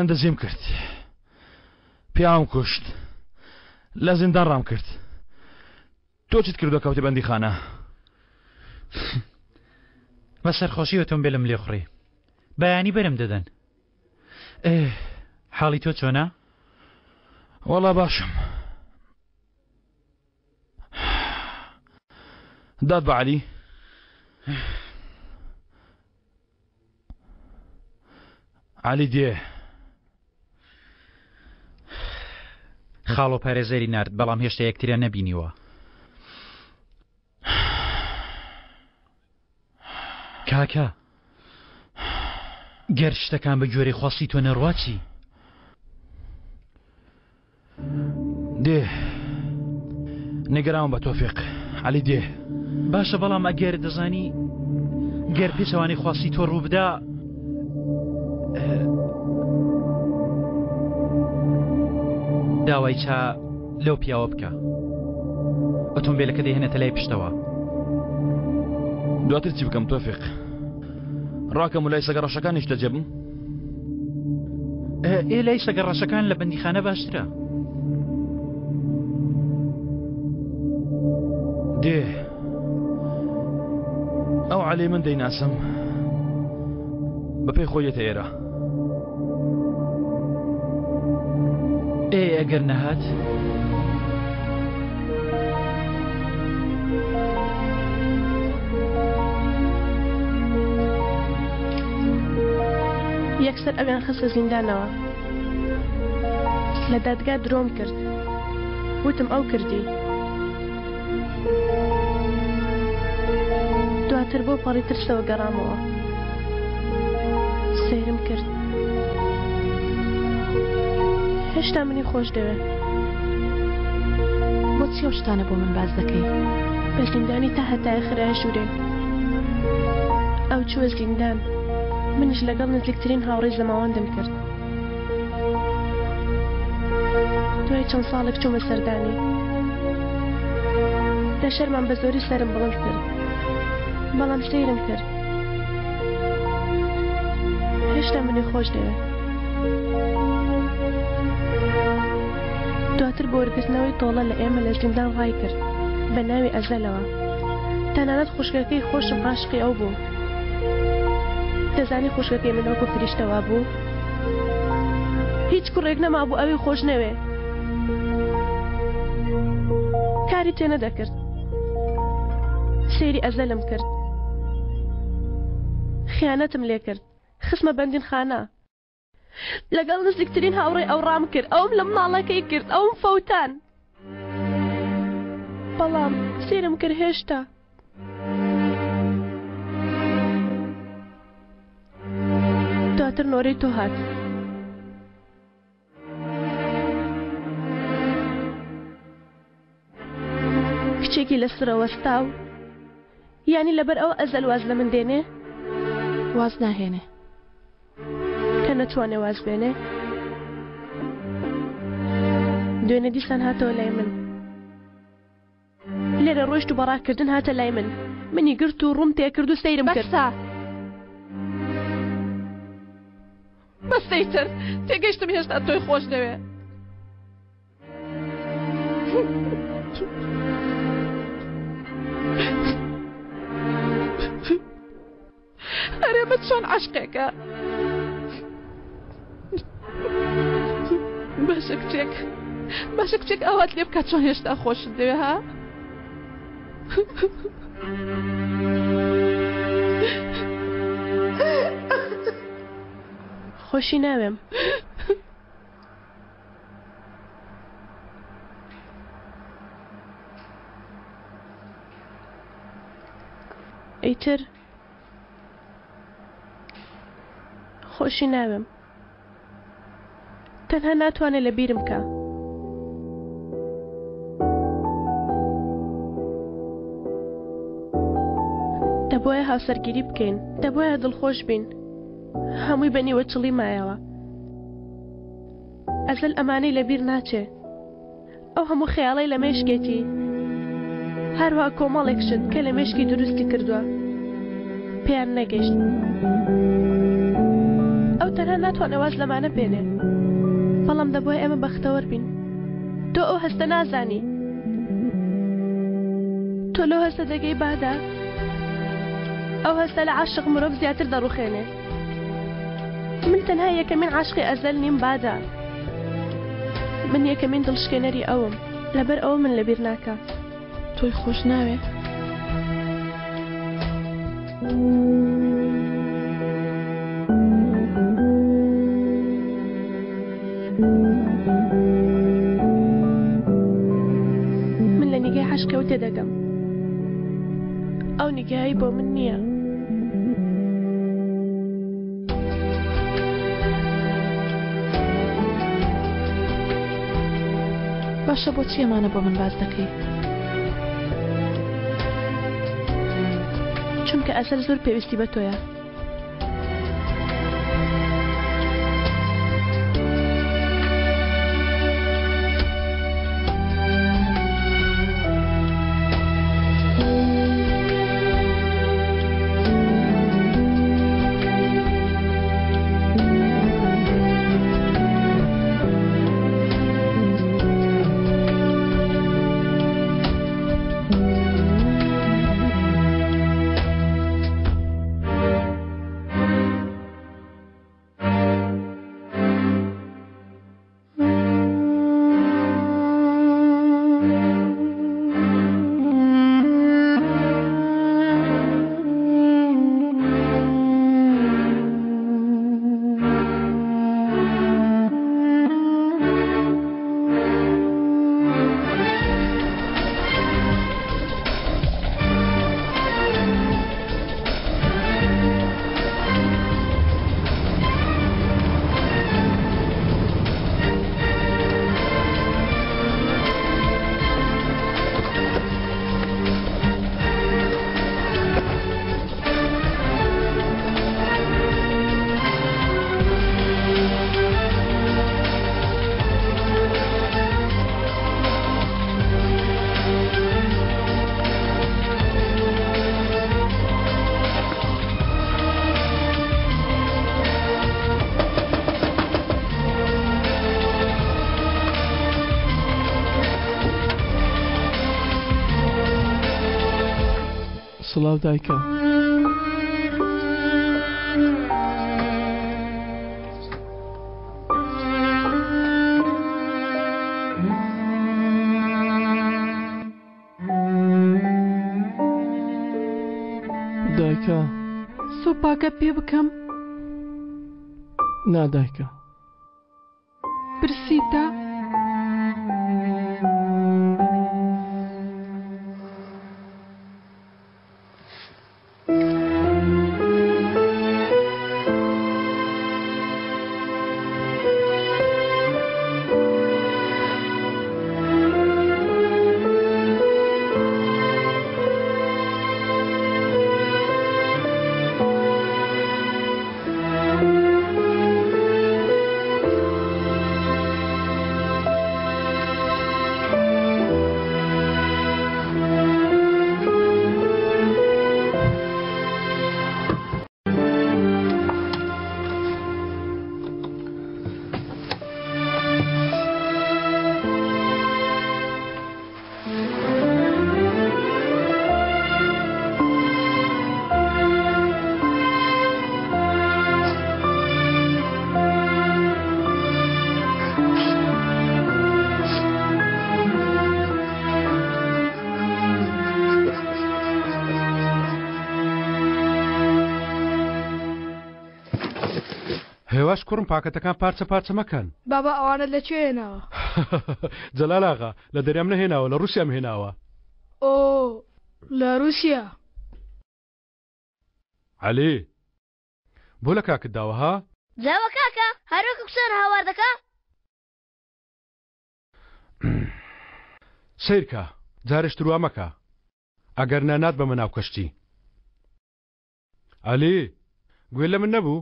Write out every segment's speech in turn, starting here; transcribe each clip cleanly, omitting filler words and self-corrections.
من دەزیم کرد پیاوم کوشت لە زیندان ڕام کرد تۆ چیت کردووە کەوتە بەندیخانە بە سەرخۆشیوەتم بێ لەم لێخڕی بەیانی بەرم دەدەن حاڵی تۆ چۆنە؟ وەڵا باشم داد بە عەلی عەلی دێ خاڵ و پارێزەری نارد بەڵام هێشتا یەکتریان نەبینیوە کاکە گەر شتەکان بە گوێرەی خواستی تۆ نەڕواچی دێ نگەراوم بە تۆفیق عەلی دێ باشە بەڵام ئەگەر دەزانی گەر پێچەوانی خواستی تۆ ڕوو بدا داوای چا لەو پیاوە بکە ئۆتۆمبیلەکە دەیهێنێتە لای پشتەوە دواتر چی بکەم تۆفیق ڕاکەم و لای سەگەڕەشەکانیش دەجێبم لای سەگەڕەشەکان لە بەندیخانە باشترە دێ ئەو عەلی من دەیناسم بەپێی خۆیەتە ئێرە ئەگەر نەهات یەکسەر ئەویان خستە زیندانەوە لە دادگا درۆم کرد وتم ئەو کردی دواتر بۆ پەڕی ترسەوە گەڕامەوە سەیرم کرد هێشتا منی خۆش دەوێت بۆچی ئەو شتانە بۆ من باز دەکەی بە زیندانی تا هەتای خراە ژوورێ ئەو چووە زیندان منیش لەگەڵ نزیکترین هاوڕێی زەماوەندم کرد دوای چەند ساڵێک چوومە سەردانی لە شەرمان بە زۆری سەرم بڵند کرد بەڵام سەیرم کرد هێشتا منی خۆش دەوێت دواتر بۆ وەرگرتنەوەی تۆڵە لە ئێمە لە زیندان ڕای کرد بە ناوی ئەزەلەوە تەنانەت خوشکەکەی خۆشم عاشقی ئەو بوو دەزانی خوشکەکەی من وەکو فریشتەوە بوو هیچ کوڕێک نەما بوو ئەوی خۆش نەوێ کاری تێ نەدەکرد سەیری ئەزەلم کرد خیانەتم لێ کرد خستمە بەندین خانە لەگەڵ نزیکترین هاوڕێی ئەو ڕام کرد ئەوم لە ماڵەکەی کرد ئەوم فەوتان بەڵام سەیرم کرد هێشتا دواتر نۆرەی تۆ هات کچێکی لەسرەوەستا و یانی لەبەر ئەوە ئەزەل واز لە من دێنێ واز ناهێنێ کە نەتوانێ واز بێنێ دوێنێ دیسان هاتەوە لای من لێرە ڕۆیشت و بەڕاکردن هاتە لای من منی گرت و ڕووم تێکرد و سەیرم کرد بەسەیتر تێگەیشتم هێشتا تۆی خۆش دەوێ ئەرێمە چۆن عاشقێکە باشە کچێک ئەوات لێ بکات چۆن هێشتا خۆشت دەوێ ها خۆشی ناوێم ئەیتر خۆشی ناوێم تەنها ناتوانێت لە بیرم کە دەبۆیە هاوسەرگیری بکەین دەبۆیە دڵخۆش بین هەمووی بەنیوە چڵی مایەوە ئەزەل ئەمانەی لەبیر ناچێ ئەو هەموو خەیاڵی لە مێشکێتی هەروە کۆمەڵێک شت کە لە مێشکی دروستی کردووە پێیان نەگەیشت ئەو تەنها ناتوانێت واز لەمانە بێنێ بەڵام دەبووە ئێمە بەختەوەر بین تۆ ئەو هەستە نازانی تۆ لەو هەستە دەگەی بادا ئەو هەستە لە عاشق مرۆڤ زیاتر دەڕوخێنێ من تەنها یەکەمین عاشقی ئەزەل نیم بادا من یەکەمین دڵشکێنەری ئەوم لەبەر ئەوە من لەبیر ناکە تۆی خۆش ناوێ من لە نیگای عاشقەوە تێدەگەم ئەو نیگایی بۆ من نییە باشە بۆچی ئەمانە بۆ من باز دەکەیت چونکە ئەسەر زۆر پێویستی بە تۆیە سڵاو دایکە دایکە سوپاکە پێ بکەم نا دایکە برسیتە هێواش کوڕم پاکەتەکان پارچە پارچە مەکەن بابا ئەوانە لەکوێنەوە جەلال ئاغا لە دەریام نەهێناوە لە ڕووسیام هێناوە ئۆ لە رووسیا عەلی بۆ لە کاکت داوە ها جاوە کاکە هەروەکو قسەر هاواردەکە سیرکە جارێش تروا مەکە ئەگەر نانات بە مەناو کەشتی عەلی گوێ لە من نەبوو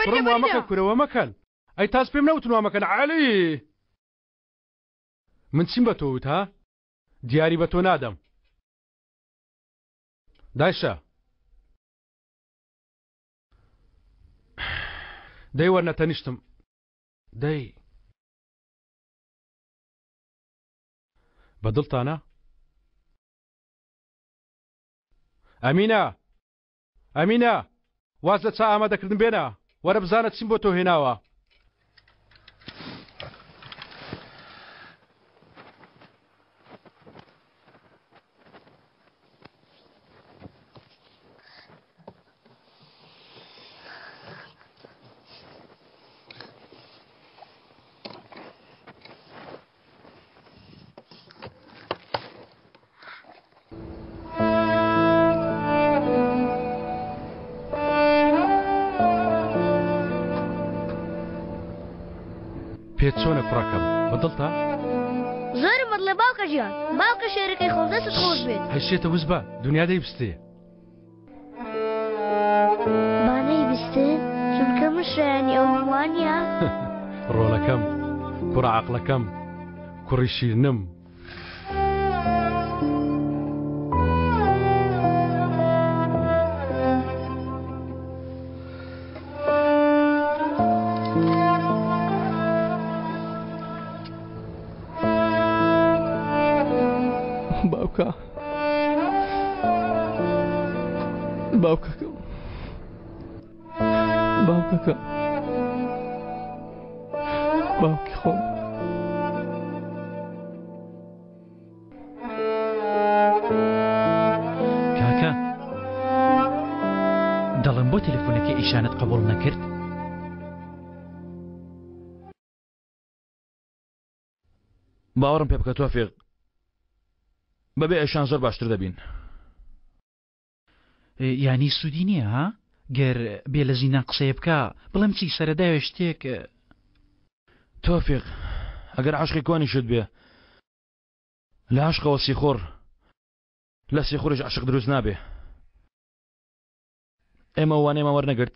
کوڕم وا مەکە کورەوە مەکەن ئەی تاس پێم نەوتن وا مەکەن عەلی من چیم بە تۆ وت ها دیاری بە تۆ نادەم دایشە دەی وەرنەتەنیشتم دەی بەدڵتانە ئەمینە ئەمینە واز لە چا ئامادەکردن بێنە وەرە بزانە چیم بۆ تۆ هێناوە پێت چۆنە کوڕەکەم بەدڵتە؟ زۆرم بەدڵێ باوکە ژیان باوکە شێرەکەی خۆم دەستت خۆش بێت هەشێتە وز بە دنیا دەیبستێ با نەیبیستێ چونکە من شایانی ئەو هەمووانە ڕۆڵەکەم کوڕە عەقڵەکەم کوڕی شیرنم باوکە باوکەکەم باوکەکەم باوکی خۆم کاکە دەڵم بۆ تەلەفۆنەکەی ئیشانت قبول نەکرد باوەڕم پێ بکە تۆفیق بەبێ ئەشان زۆر باشتر دەبین یانی سوودی نییە ها گەر بێ لە زینا قسەیە بکە بڵێم چی سەرەدایە شتێک تۆفیق ئەگەر عاشقی کۆنی شت بێ لە عاشقەوە سیخۆر لە سیخۆریش عاشق دروست نابێ ئێمە وانێمە وەرنەگرت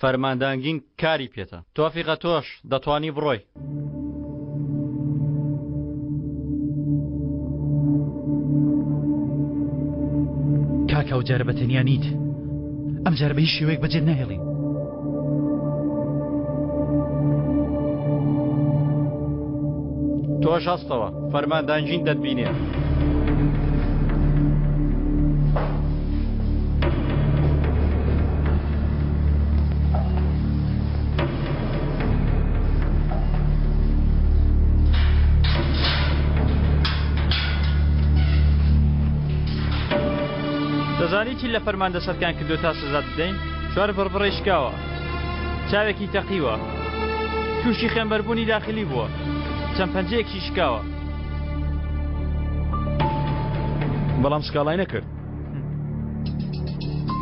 فەرماندانگین کاری پێتە تۆفیقە تۆش دەتوانی بڕۆی کاکە و جارە بەتەنیا نیت ئەم جارە بە هیچ شێوەیەک بەجێ ناهێڵین تۆش هەستەوە فەرماندانگین دەتبینێ دەزانی چی لە فەرماندە سەرکان کردو تا سزا بدەین چوار بڕبڕی شکاوە چاوێکی تەقیوە تووشی خێمبەربوونی داخلی بووە چەند پەنجەیەکی شکاوە بەڵام سکاڵای نەکرد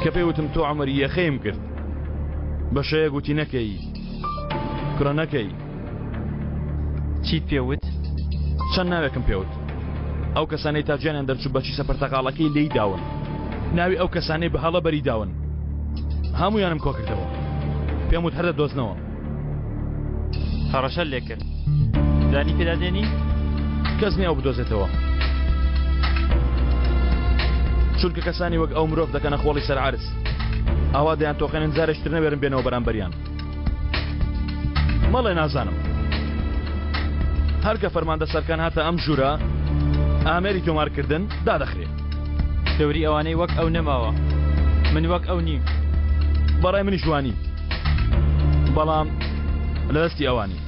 کە پێی وتم تۆ عەمەری یەخەیم کرد بە شەیە گوتی نەکەی کوڕە نەکەی چیت پێوت چەند ناوێکم پێوت ئەو کەسانەی تا گیانیان دەرچوو بەچی سەپەرتەقاڵەکەی لێی داون ناوی ئەو کەسانەی بە هەڵە بەری داون هەموویانم کۆ کردەوە پێم وت هەردە دۆزنەوە هەڕەشە لێ کرد دانی پێدا دێنی کەس نییە ئەو بدۆزێتەوە چونکە کەسانی وەک ئەو مرۆڤ دەکەنە خۆڵی سەر عارس ئاوا دەیان تۆخێنن جارێکتر نەبێرن بێنەوە بەرامبەریان مەڵێ نازانم هەر کە فەرماندە سەرکان هاتە ئەم ژوورە ئامێری تۆمارکردن دادەخرێت دەوری ئەوانەی وەک ئەو نەماوە من وەک ئەو نیم بەڕای منی جوانی بەڵام لە دەستی ئەوانی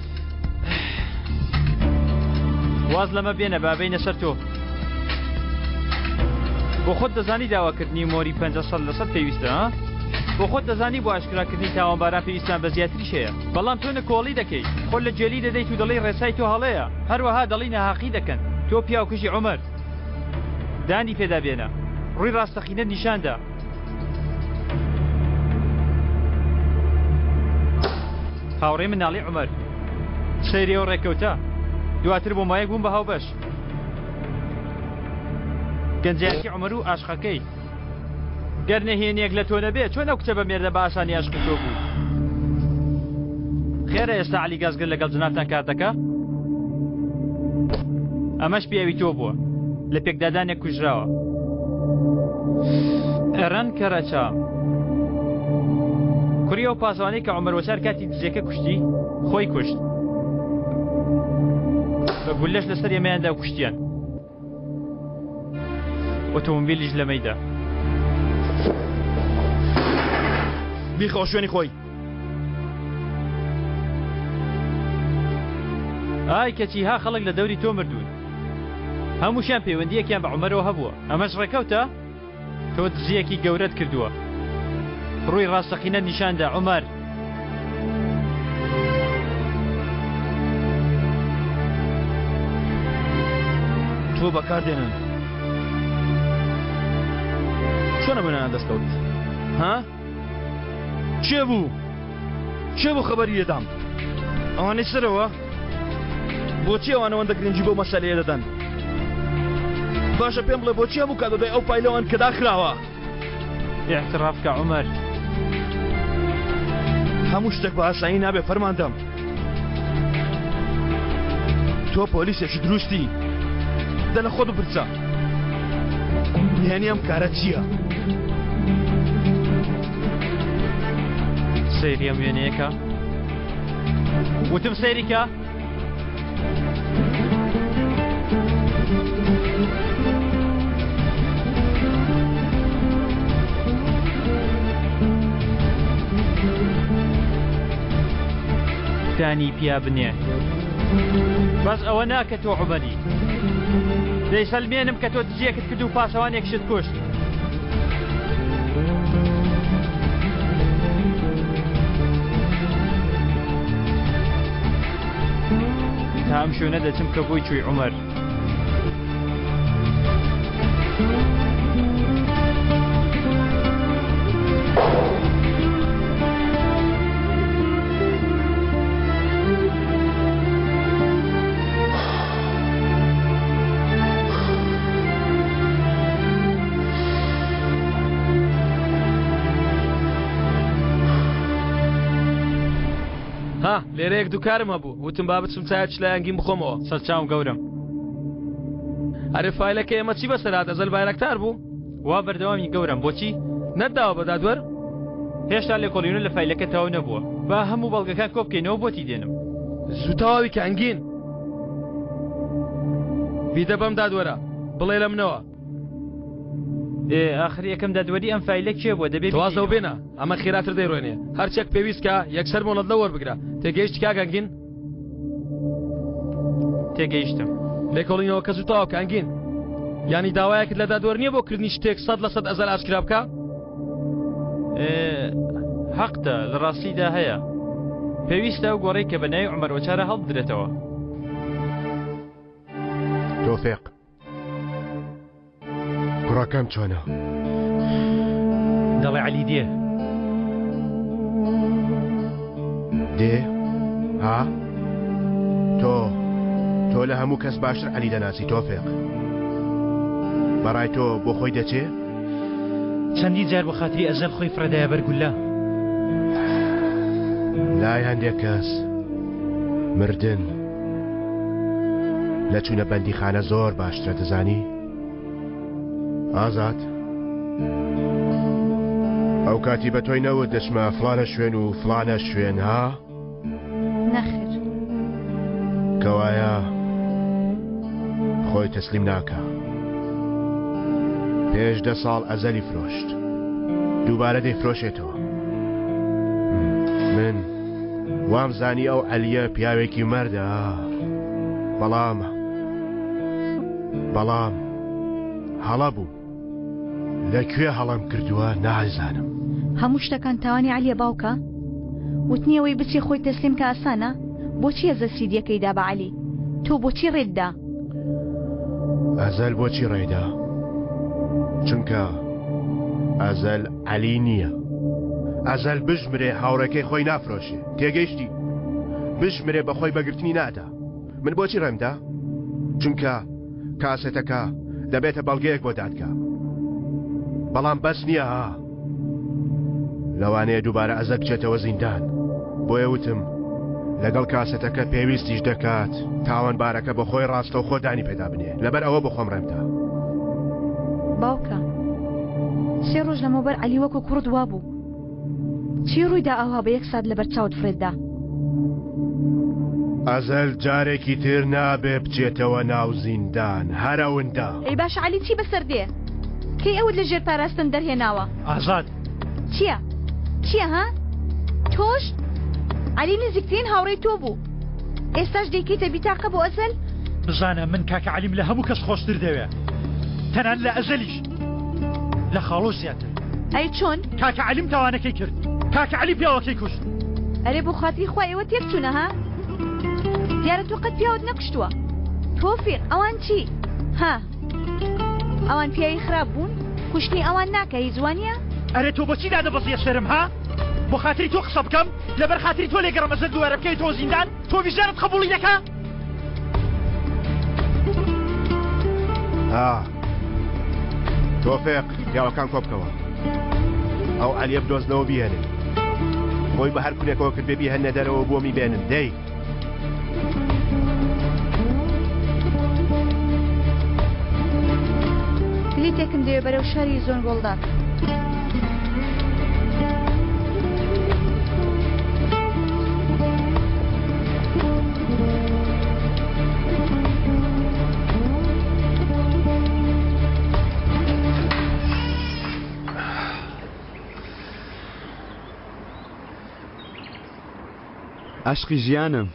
واز لەمە بێنە بابینە سەر تۆ بۆ خۆت دەزانی داواکردنی مۆری 500 پێویستە ها بۆ خۆت دەزانی بۆ ئاشکراکردنی تاوانباران پێویستان بە زیاتریش هەیە بەڵام تۆ نەکۆڵی دەکەی خۆت لە جێلی دەدەیت و دەڵی ڕێسای تۆ هەڵەیە هەروەها دەڵی نەهاقی دەکەن تۆ پیاوکوژی عومەر دانی پێدا بێنە ڕووی ڕاستەقینە نیشاندا هاوڕێ مناڵی عومەر سەیرێ و ڕێکەوتە دواتر بۆ مایەک بووم بە هاوبەش گەنجایەتی عومەر و عاشقەکەی گەر نەهێنیەک لە تۆ نەبێت چۆن ئەو کتێبە مێردە بە ئاسانی عاشقی تۆ بوو خێرە ئێستا عەلی گازگر لەگەڵ جنابتان کار دەکا؟ ئەمەش پیاوی تۆ بووە لە پێکدادانێک کوژراوە. ئێران کەرەچا کوڕی ئەو پاسەوانەی کە عومەر وەچار کاتی دزیەکە کوشتی خۆی کوشت بە گولەش لەسەر ئێمەیاندا کوشتیان. ئۆتۆمۆبیلیش لەمەیدا بیخەوە شوێنی خۆی. ئای کەچی ها خەڵک لە دەوری تۆ مردوون هەمووشیان پەیوەندیەکیان بە عومەرەوە هەبووە. ئەمەش ڕێکەوتە تۆ دزیەکی گەورەت کردووە. ڕووی ڕاستەقینە نیشاندا عومەر. تۆ بەکاردێنن چۆنە منیان دەستکەوت؟ ها؟ چێ بوو؟ چێ بوو خەبەری لێدام؟ ئەوانەی سەرەوە؟ بۆچی ئەوانەوەندە گرنگی بۆ مەسەلەیە دەدەن؟ باشە پێم بڵێ بۆچی هەموو کاتەدەی ئەو پایلەوان کە داخراوە؟ اعتراف کە عومەر. هەموو شتێک بە ئاسایی نابێ فەرماندەم. تۆ پۆلیسێکی دروستی دە لە خۆت بپرسە نهێنی ئەم کارە چییە؟ سەیری ئەم وێنەیەکە وتم سەیریکە. دانی پیا بنێ بەس ئەوە ناکە تۆ عومەری دەیسەلمێنم کە تۆ دزیەکت کرد و پاسەوانێک شت کوشت. تا ئەم شوێنە دەچم کە بۆی چووی عومەر. لێرەیەک دووکارم هەبوو وتم با بچم چای چلایەنگیم بخۆمەوە. سەرچاوم گەورم. ئەرێ فایلەکە ئێمە چی بەسەرات ئەزەل بایرەکتار بوو؟ وا بەردەوامی گەورم بۆچی؟ نەتداوە بە دادوەر؟ هێشتا لێکۆڵینە لە فایلەکە تەواو نەبووە. با هەموو بەڵگەکان کۆ بکەینەوە بۆتی دێنم. زوو تەواوی کە ئەنگین بیدە بەم دادوەرە بڵێ لە منەوە. ئاخر یەکەم دادوەری ئەم فایلە کێ بووە دەبێت تەوازەوە بێنە ئەمە خێراتر دەیڕوێنێ هەرچێک پێویستکە یەکسەر مۆڵەت لە وەربگرە. تێگەیشت کاگەنگین؟ تێگەیشتم. لێکۆڵینەوە کە زوو تەواو کە ئەنگین یانی داوایەکت لە دادوەر نییە بۆ کردنی شتێک 100% ئەزەل ئاشکرا بکە؟ حەقتە لە ڕاستیدا هەیە. پێویستە ئەو گۆڕەی کە بە ناوی عومەر وەچارە هەڵبدرێتەوە. تۆفێق کوڕەکەم چۆنە؟ دەڵێ عەلی دێ. دێ؟ ها؟ تۆ لە هەموو کەس باشتر عەلی دەناسی تۆفێق. بەڕای تۆ بۆ خۆی دەچێ؟ چەندی جار بە خاتری ئەزەل خۆی فرەدایە بەرگولە. لای هەندێک کەس مردن لە چوونە بەندیخانە زۆر باشترە دەزانی؟ ئازاد ئەو کاتی بە تۆی نەوت دەچمە فلانە شوێن و فلانە شوێن ها؟ نەخێر کەوایە خۆی تەسلیم ناکە. پێش 10 ساڵ ئەزەلی فرۆشت دووبارە دەیفرۆشێتەوە. من وام زانی ئەو عەلیە پیاوێکی مەردە بەڵام هەڵە بوو لەکوێ هەڵم کردووە نازانم. هەموو شتەکان تاوانی عەلیە باوکە وتنیەوەی بچی خۆی تەسلیم کە ئاسانە. بۆچی ئەزە سیدیەکەیدا بە عەلی؟ تۆ بۆچی ڕێددا؟ ئەزەل بۆچی ڕێدا؟ چونکە ئەزەل عەلی نییە. ئەزەل بژمرێ هاوڕێکەی خۆی نافرۆشێ. تێگەیشتی؟ بژمرێ بە خۆی بەگرتنی نادا. من بۆچی ڕێمدا؟ چونکە کاسێتەکە دەبێتە بەڵگەیەک بۆ دادکە. بەڵام بەس نییە ها. لەوانەیە دووبارە ئەزەل بچێتەوە زیندان. بۆیە وتم لەگەڵ کاسەتەکە پێویستیش دەکات تاوانبارەکە بە خۆی ڕاستە و خۆدانی پێدا بنێ لەبەر ئەوە بخۆم ڕێمدا. باوکە 3 ڕۆژ لەمەوبەر عەلی وەکو کوڕ وا بوو. چی ڕوویدا ئەوها بە 1 سات لەبەر چاوت فرێددا؟ ئەزەل جارێکی تر نابێ بچێتەوە ناو زیندان هەر ئەوەندا. ئەی باش عەلی چی بەسەر دێ؟ کەی ئەوت لە ژێر پاراستن دەرهێناوە؟ ئازاد چییە ها؟ تۆش؟ عەلی نزیکترین هاوڕێی تۆ بوو. ئێستاش دەیکەیتە بیتاقە بۆ ئەزەل؟ بزانە من کاکە عەلیم لە هەموو کەس خۆشتر دەوێ تەنان لە ئەزەلیش لە خاڵۆ زیاتر. ئەی چۆن؟ کاکە عەلیم تاوانەکەی کرد کاکە عەلی پیاوەکەی کوشت. ئەرێ بۆ خاتری خوا ئێوە تێکچوونە ها؟ دیارە تۆ قەت پیاوت نەکوشتووە. تۆفیق ئەوان چی؟ ها ئەوان پیاوی خراپ بوون؟ کوشتنی ئەوان ناکە هیچ جوانیە؟ ئەرێ تۆ بۆچی دادەبەزیە سەرم ها؟ بۆ خاتری تۆ قسە بکەم لەبەر خاتری تۆ لێگەڕم ئەزەل دووارە بکەی تۆ زیندان تۆ ویژدانت قبوڵی دەکا؟ تۆفێق پیاوەکان کۆ بکەوە ئەو عەلیە بدۆزنەوە بیهێنن خۆی بە هەر کونێکەوە کرد بێ بیهێنە دەرەوە بۆ میبێنن دەی پلیتێکم دەوێ بەرەو شاری زۆنگۆڵدار. عشقی ژیانم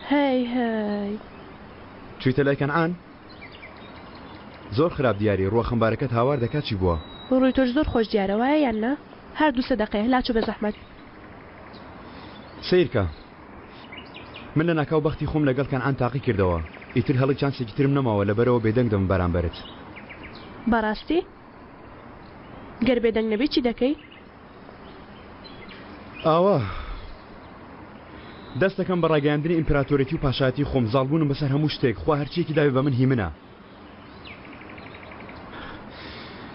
هەی چوویتە لای کەنعان؟ زۆر خراپ دیاری ڕووخەمبارەکەت هاوار دەکات چی بووە؟ ڕووی تۆش زۆر خۆش دیارە وایە یان نا؟ هەردوو سەدەقەیە لاچوو بە زەحمەت. سیرکە من لە ناکاو بەختی خۆم لەگەڵ کەنعان تاقی کردەوە ئیتر هەڵی چانسێکی ترم نەماوە لەبەرەوە بێدەنگ دەم بەرامبەرت. بەڕاستی؟ گەر بێدەنگ نەبێت چی دەکەی؟ ئاوە دەست دەکەم بە ڕاگەیاندنی ئیمپراتۆرەتی و پاشایەتی خۆم زاڵبوونم بەسەر هەموو شتێک خوا هەرچیەکی داوێ بە من هی منە.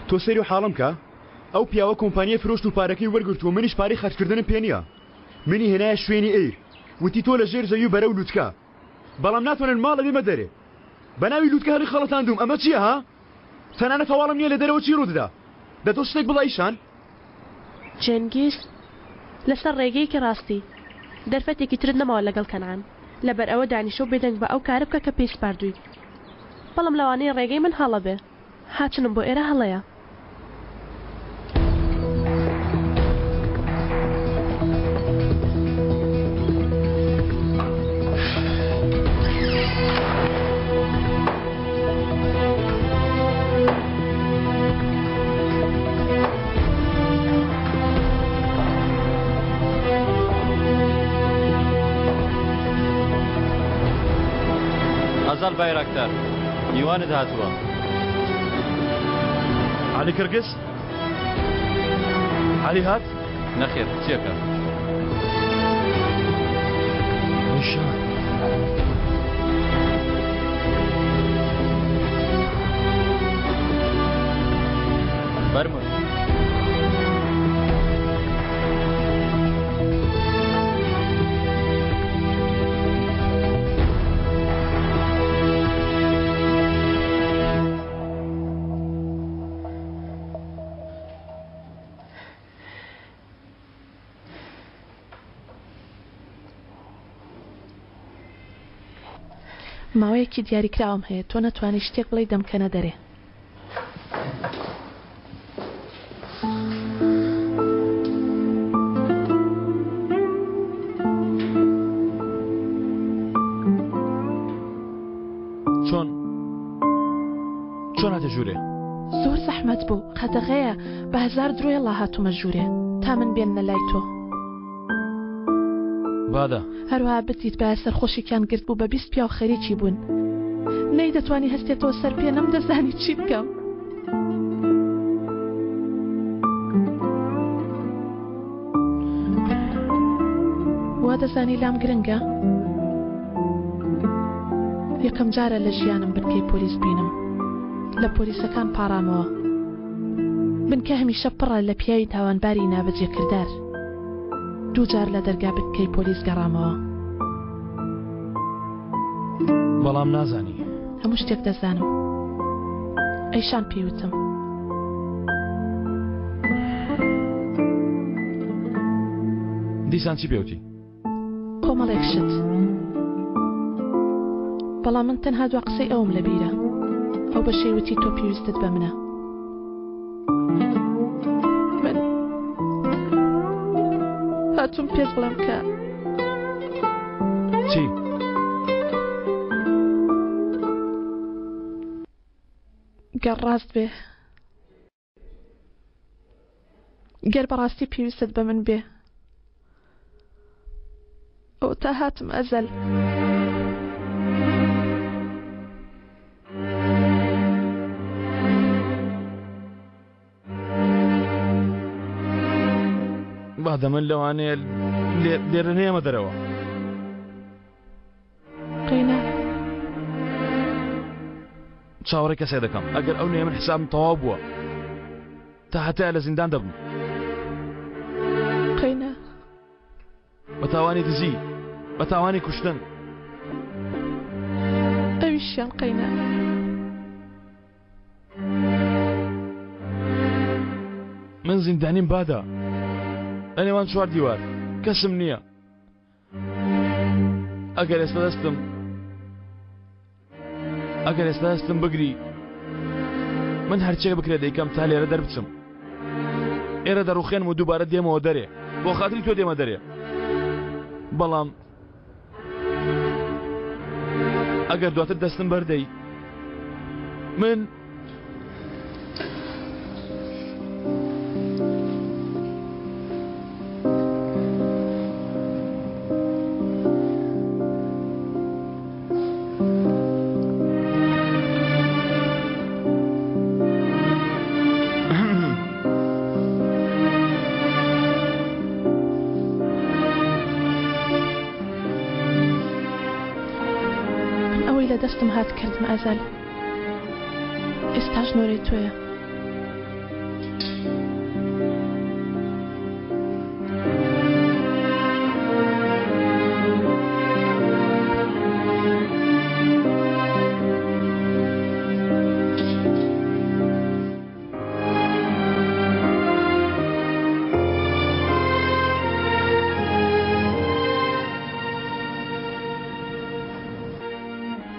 تۆ سەیری و حاڵم کە ئەو پیاوە کۆمپانیە فرۆشت و پارەکەی وەرگرت و منیش پارەی خەرجکردنم پێ نییە منی هێنایە شوێنی ئیر وتی تۆ لە ژێر زەوی و بەرە و لووتکە بەڵام ناتوانن ماڵە بێمە دەرێ بە ناوی لووتکە هەڵی خەڵەتاندوم ئەمە چییە ها؟ تەنانەت هەواڵم نییە لە دەرەوە چی ڕوودەدا دەتۆ شتێک بڵایشان؟ جەنگیز لەسەر ڕێگەیەکی ڕاستی دەرفەتێکی ترت نەماوە لەگەڵ کەنعان لەبەر ئەوە دانیشە و بێدەنگ بە ئەو کارە بکە کە پێی سپاردووی بەڵام لەوانەیە ڕێگەی من هەڵە بێ هاچنم بۆ ئێرە هەڵەیە. ئەزەل بایراکتار میوانت هاتووە. علی کەرگس؟ علی هات؟ نەخێر چیەکە؟ فەرمووی ماوەیەکی دیاریکراوم هەیە تۆ نەتوانی شتێک بڵێ دەمکەنە دەرێ. چۆن هاتە ژوورێ؟ زۆر زەحمەت بوو قەدەغەیە بە 1000 درۆیە لا هاتوومە ژوورێ تا من بێنە لای تۆ. بادا هەروەها بتیت بە سەرخۆشییان گرت بوو بە 20 پیا و خەریکی بوون نەی دەتوانی هەستێتەوە سەر پێ نەمدەزانی چی بکەم. وا دەزانی لام گرنگە یەکەم جارە لە ژیانم بنکەی پۆلیس بینم لە پۆلیسەکان پاڕامەوە بنکە هەمیشە پڕە لە پیاوی تاوانباری نابەجێکردار 2 جار لە دەرگا بنکەی پۆلیس گەڕامەوە بەڵام نازانی هەموو شتێک دەزانم ئەیشان پێوتم دیسان چی پێوتی؟ کۆمەڵێک شت بەڵام من تەنها دوا قسەی ئەوم لە بیرە ئەو بە شێوتی تۆ پێویستت بە منە من هاتووم پێت بڵێم کە چی؟ گەر ڕاست بێ گەر بەڕاستی پێویستت بە من بێ ئەو تا هاتم ئەزەل بادە من لەوانەیە لێرە نێمە دەرەوە قەینا چاوەڕێ کەسێ دەکەم ئەگەر ئەو نێ من حسابم تەواو بووە تا هەتای لە زیندان دەبم قەینا بە تاوانی دزی بە تاوانی کوشتن ئەویشیان قەینا من زیندانیم بادا لە نێوان چوار دیوار کەسم نییە ئەگەر ئێستا دەستم بگری من هەرچێک بکرێت دەیکەم تا لێرە دەربچم ئێرە دەڕوخێنم و دووبارە دێمەوە دەرێ بۆ خاتری تۆ دێمە دەرێ بەڵام ئەگەر دواتر دەستم بەردەی من دەستم هات کردم ئەزەل ئێستاش نۆرەی تۆیە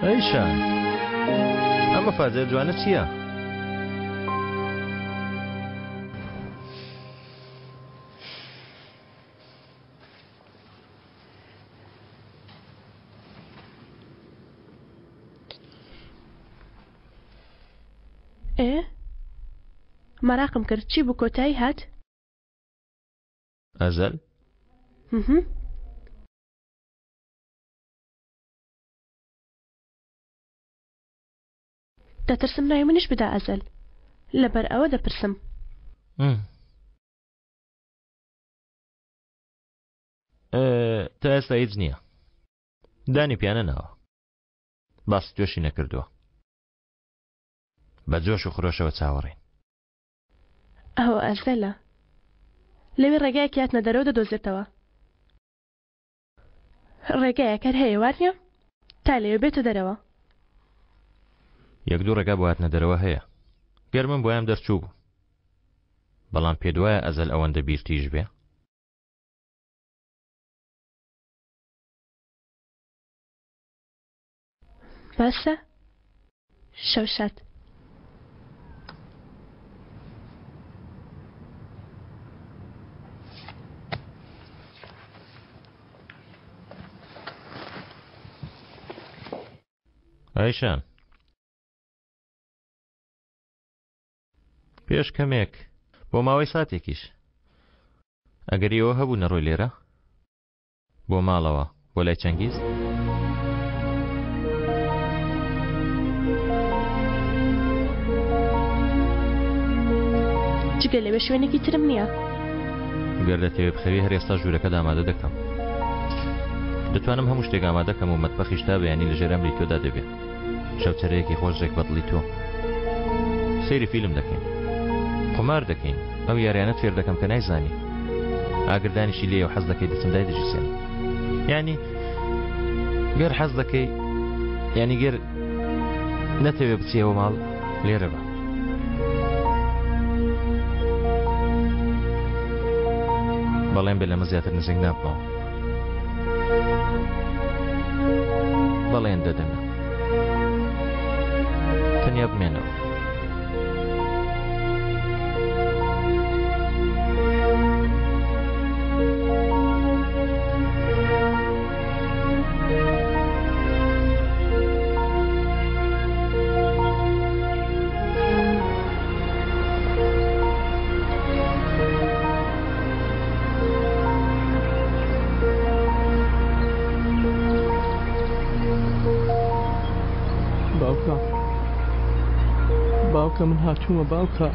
ئەیشان ئەمە فازێ جوانە چییە؟ مەراقم کرد چی بوو کۆتایی هات؟ ئەزەل؟ دەترسم ناوی منیش بدا ئەزەل لەبەر ئەوە دەپرسم تا ئێستا هیچ نییە دانی پیانە ناوە باسی توێشی نەکردووە بە جۆش و خرۆشەوە چاوەڕین ئەوە ئەزەلە لەوێ ڕێگایەکی هاتنە دەرەوە دەدۆزێتەوە ڕێگایەکەر هەیە وانیە تا لەوێ بێتە دەرەوە یەک دوو ڕێگا بۆ هاتنە دەرەوە هەیە گەرمم بۆیان دەرچوو بوو بەڵام پێ دوایە ئەزەل ئەوەندە بیرتیش بێ باشە شەوشات ئایشان پێش کەمێک بۆ ماوەی ساتێکیش ئەگەریەوە هەبوو نەڕۆی لێرە بۆ ماڵەوە بۆ لای چەنگیز جگە لەوێ شوێنێکی ترم نییە گەر دەتەوێت بخەوی هەر ئێستا ژوورەکە ئامادە دەکەم دەتوانم هەموو شتێک ئامادە دەکەم و مەتبەخیش تا بەیانی لەژێر ئەمری تۆدا دەبێت شەوچەرەیەکی خۆشێک بەدڵی تۆ سەیری فیلم دەکەین قمار دەکەین ئەو یاریانە فێر دەکەم کە نایزانی ئاگردانیشی لێ و حەز دەکەی دەچم دای دەژیسێنی یعنی گەر حەز دەکەی یعنی گەر نەتەوێ بچیەوە ماڵ لێرە بە بەڵێم بێ لەمە زیاتر نزیک نابمەوە بەڵێن دەدەمێ تەنیا بمێنەوە باوکە من هاتوومە باوکە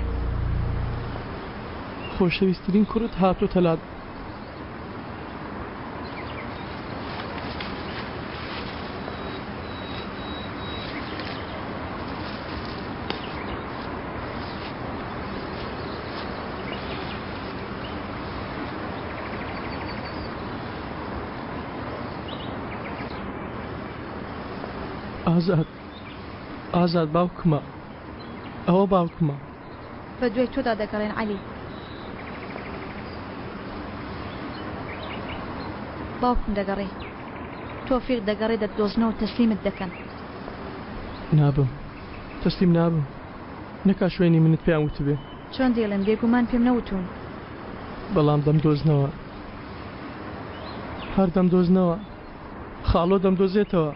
خۆشەویستترین کوڕت هاتووتە لات ئازاد باوکمە ئەوە باوکمە بە دوای تۆدا دەگەڕێن عەلی باوکم دەگەڕێ تۆفیق دەگەڕێ دەدۆزنەوە تەسلیمت دەکەن نابم تەسلیم نابم نەکا شوێنی منت پێیان وتبێ چۆن دێڵم بێگومان پێم نەوتون بەڵام دەمدۆزنەوە هەر دەمدۆزنەوە خاڵۆ دەمدۆزێتەوە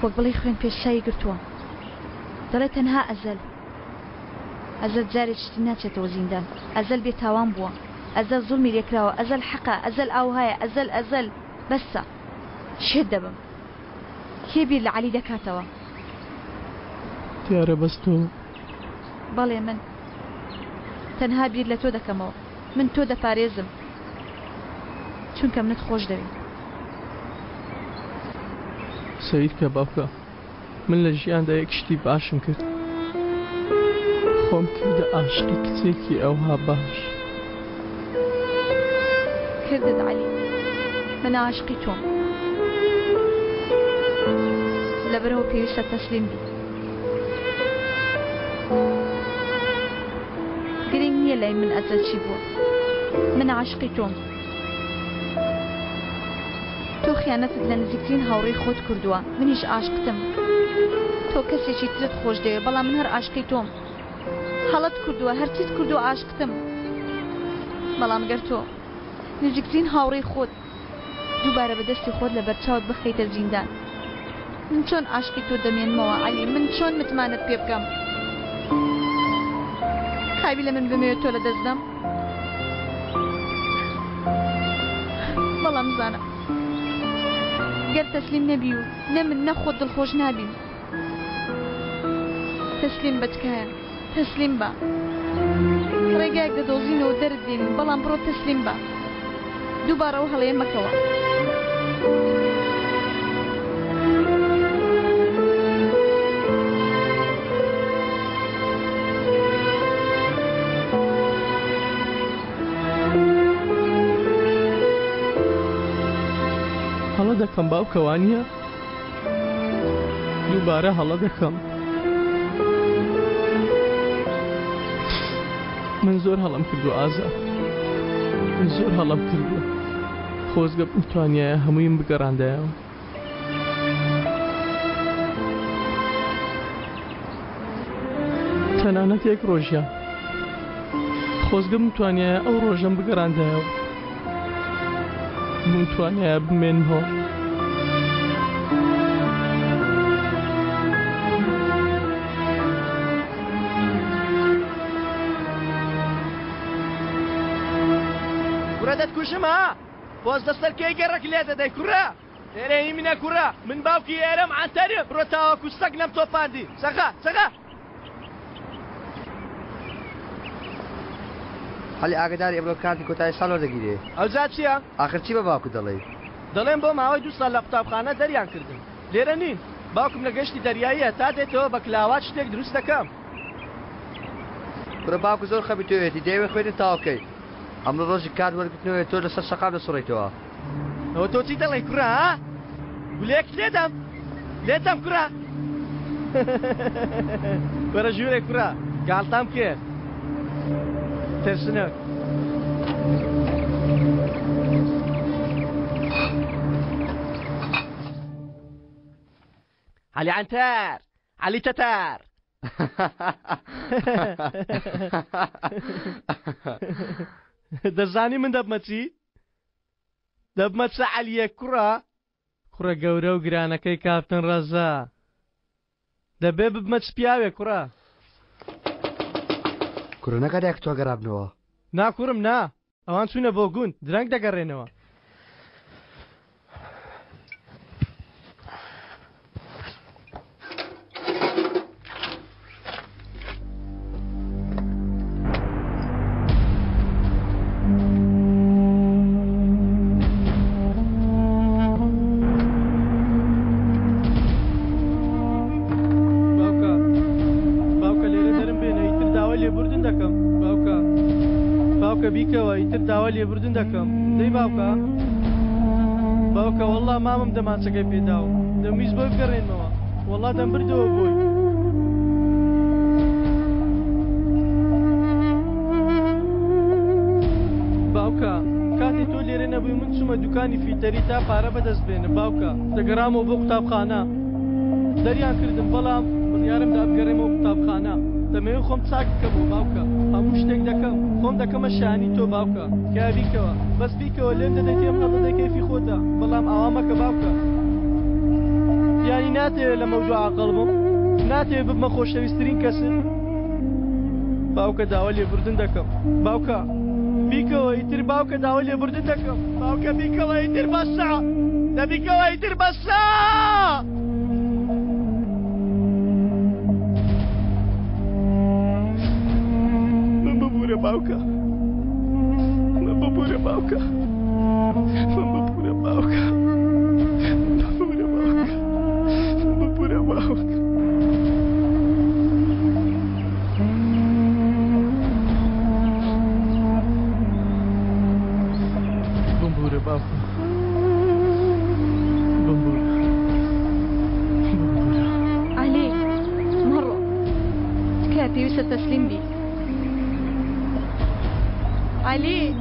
وەک بڵی خوێن پێشایی گرتووە دەڵێت تەنها ئەزەل جارێک شتی ناچێتەوە زیندان ئەزەل بێ تاوان بووە ئەزەل زوڵمی لێکراوە ئەزەل حەقا ئەزەل ئاوهایە ئەزەل بەسە شێت دەبم کێ بیر لە عەلی دەکاتەوە دیارە بەستۆ بەڵێ من تەنها بیر لە تۆ دەکەمەوە من تۆ دەپارێزم چونکە منت خۆش دەوێت سەید کە باوکە من لە ژیاندا یەک شتی باشم کرد خۆم کردە ئاشقی کچێکی ئەوها باش کردت عەلی من عاشقی تۆم لەبەرەوە پێویستە تەسلیم بی گرنگ نییە لای من ئەزەل چی بووە من عاشقی تۆم تۆ خیانەتت لە نزیکترین هاوڕێی خۆت کردووە منیش عاشقتم تۆ کەسێکی ترت خۆش دەوێ بەڵام من هەر عاشقی تۆم هەڵەت کردووە هەرچیت کردووە عاشقتم بەڵام گەر تۆ نزیکترین هاوڕێی خۆت دووبارە بەدەستی خۆت لە بەرچاوت بخەیتە زیندان من چۆن عاشقی تۆ دەمێنمەوە عەلی من چۆن متمانەت پێ بکەم خاوی لە من بمەوێت تۆ لە دەستدەم بەڵام زانە گەر تەسلیم نەبی و نە من نەخۆت دڵخۆش نابین تەسلیم بە تکایە تەسلیم بە ڕێگایەک دەدۆزینەوە دەرت دێنین بەڵام بڕۆ تەسلیم بە دووبارەوە هەڵەیە مەکەوە هەڵە دەکەم باوکەوانیە دووبارە هەڵە دەکەم من زۆر هەڵم کردو ئازاد من زۆر هەڵم کردووە خۆزگە بتوانایە هەموویم بگەڕاندایەوە تەنانەت یەک ڕۆژە خۆزگە بتوانایە ئەو ڕۆژەم بگەڕاندایەوە بتوانایە بمێنمەوە کوڕە دەتکوشم ها پۆز دەستەر کێی گەڕک لێ دەدەی کوڕە ئێرە هی منە کوڕە من باوکی ئێرەم عەنتەرم بڕۆ تاوەکو سەگ نەم تۆپاندی سەغا هەلی ئاگداری ئەمڕۆ کاتی کۆتایی ساڵ وەردەگیرێ ئەو جا چییە؟ ئاخر چی بە باوکو دەڵێ؟ دەڵێم بۆ ماوەی 2 ساڵ لە قوتابخانە دەریان کردم لێرە نین باوکم لە گەشتی دەریاییە تا دێتەوە بە کلاوات شتێک دروست دەکەم کوڕە باوکو زۆر خەبیتۆیەتی دەیەوێت خوێنت تاوەکەی ئەمڕۆ ڕۆژی کات وەرگرتنەوەی تۆ لەسەر سەقام دەسوڕێیتەوە ئەوە تۆ چی دەڵێ کوڕە ها؟ گولێک لێدەم کوڕە وەرە ژوورێ کوڕە گاڵتام کرد ترسنە علي عنتر علي تتر دەزانی من دەبمە چی؟ دەبمە چە عەلیە کوڕە گەورە و گرانەکەی کاپتن ڕەزا دەبێ ببمە چ پیاوێ کوڕە کوڕە نەکاتێک تۆ گەڕابنەوە نا کوڕم نا ئەوان چوونە بۆ گوند درەنگ دەگەڕێنەوە داوا لێبوردن دەکەم دەی باوکە وەڵڵا مامم دەمانچەکەی پێداوە دەمویست بۆی بگەڕێنمەوە وەڵڵا دەمبردەوە بۆی باوکە کاتی تۆ لێرە نەبووی من چوومە دوکانی فیلتەری تا پارە بەدەست بێنم باوکە دەگەڕامەوە بۆ قوتابخانە دەریان کردم بەڵام بڕیارم دا بگەڕێمەوە قوتابخانە دەمەوێت خۆم چاک بکەمەوە باوکە هەموو شتێک دەکەم خۆم دەکەمە شانی تۆ باوکە کا بیکەوە بەس بیکەوە لێم دەدەیت ئەم قەڵە کەیفی خۆتە بەڵام ئاوا مەکە باوکە یانی ناتەوێت لە مەوجوع عەقڵ بم ناتەوێت ببمە خۆشەویستترین کەسم باوکە داوا لێبوردن دەکەم باوکە بیکەوە ئیتر باوکە داوا لێبوردن دەکەم باوکە بیکەوە ئیتر بەسە دەبیکەوە ئیتر بەسە باوکە من ببوورە باوکە من ببوورە باوکە ببوورە باوکە ببوورە باوکە ببوورە باوکە ببوورە عەلی مەڕۆ تکایە پێویستە تەسلیم بی علي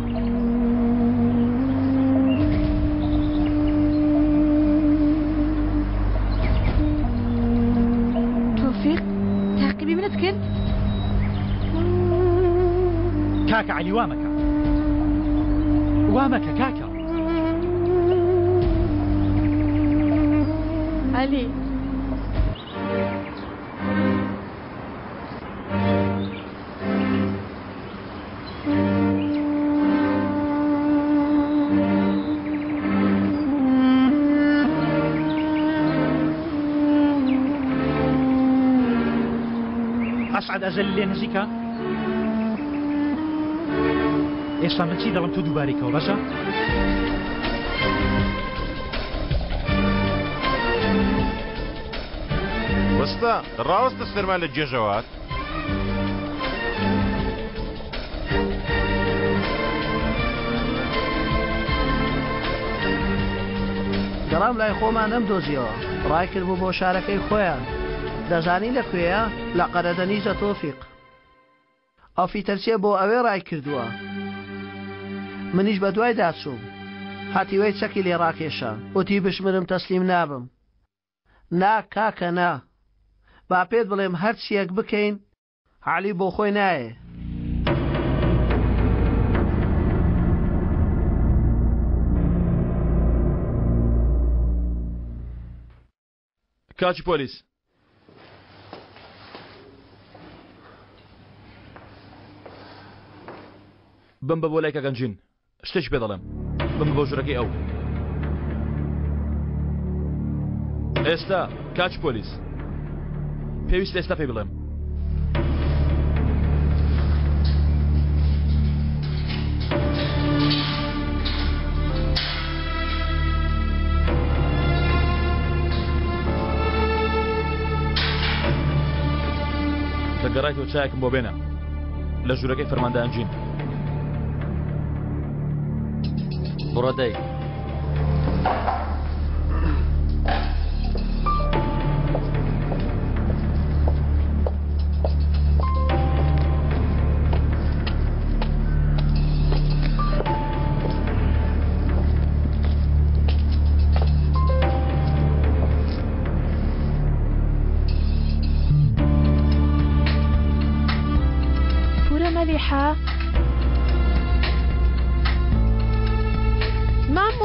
توفيق تعقيبي منت كنت كاكا علي وامك كاكا علي أسعد أزل لي نزيكا ئێستا من چی دەڵم تۆ دووبارێکەوە بەشە وەستا ڕاوەستە سەرمان لە جێژەوات گەڕام لای خۆمان نەمدۆزیەوە ڕای کرد بوو بۆ شارەکەی خۆیان دەزانی لەکوێیە لە قەرەدەنیزە تۆفیق ئەفیتەرچێ بۆ ئەوێ ڕای کردووە منیش بە دوای داچووم هاتیوەی چەکی لێ ڕاکێشە وتی بشمرم تەسلیم نابم نا کاکە نا با پێت بڵێم هەر چیەک بکەین عەلی بۆ خۆی نایە کاچی پۆلیس بم بە بۆ لای کەگەنجین شتێک پێ دەڵێم بم بۆ ژوورەکەی ئەو ئێستا کاچ پۆلیس پێویست ئێستا پێی بڵێم دەگەڕایتەوە چایەکم بۆ بێنە لە ژوورەکەی فەرماندەهەنجین بڕۆدەی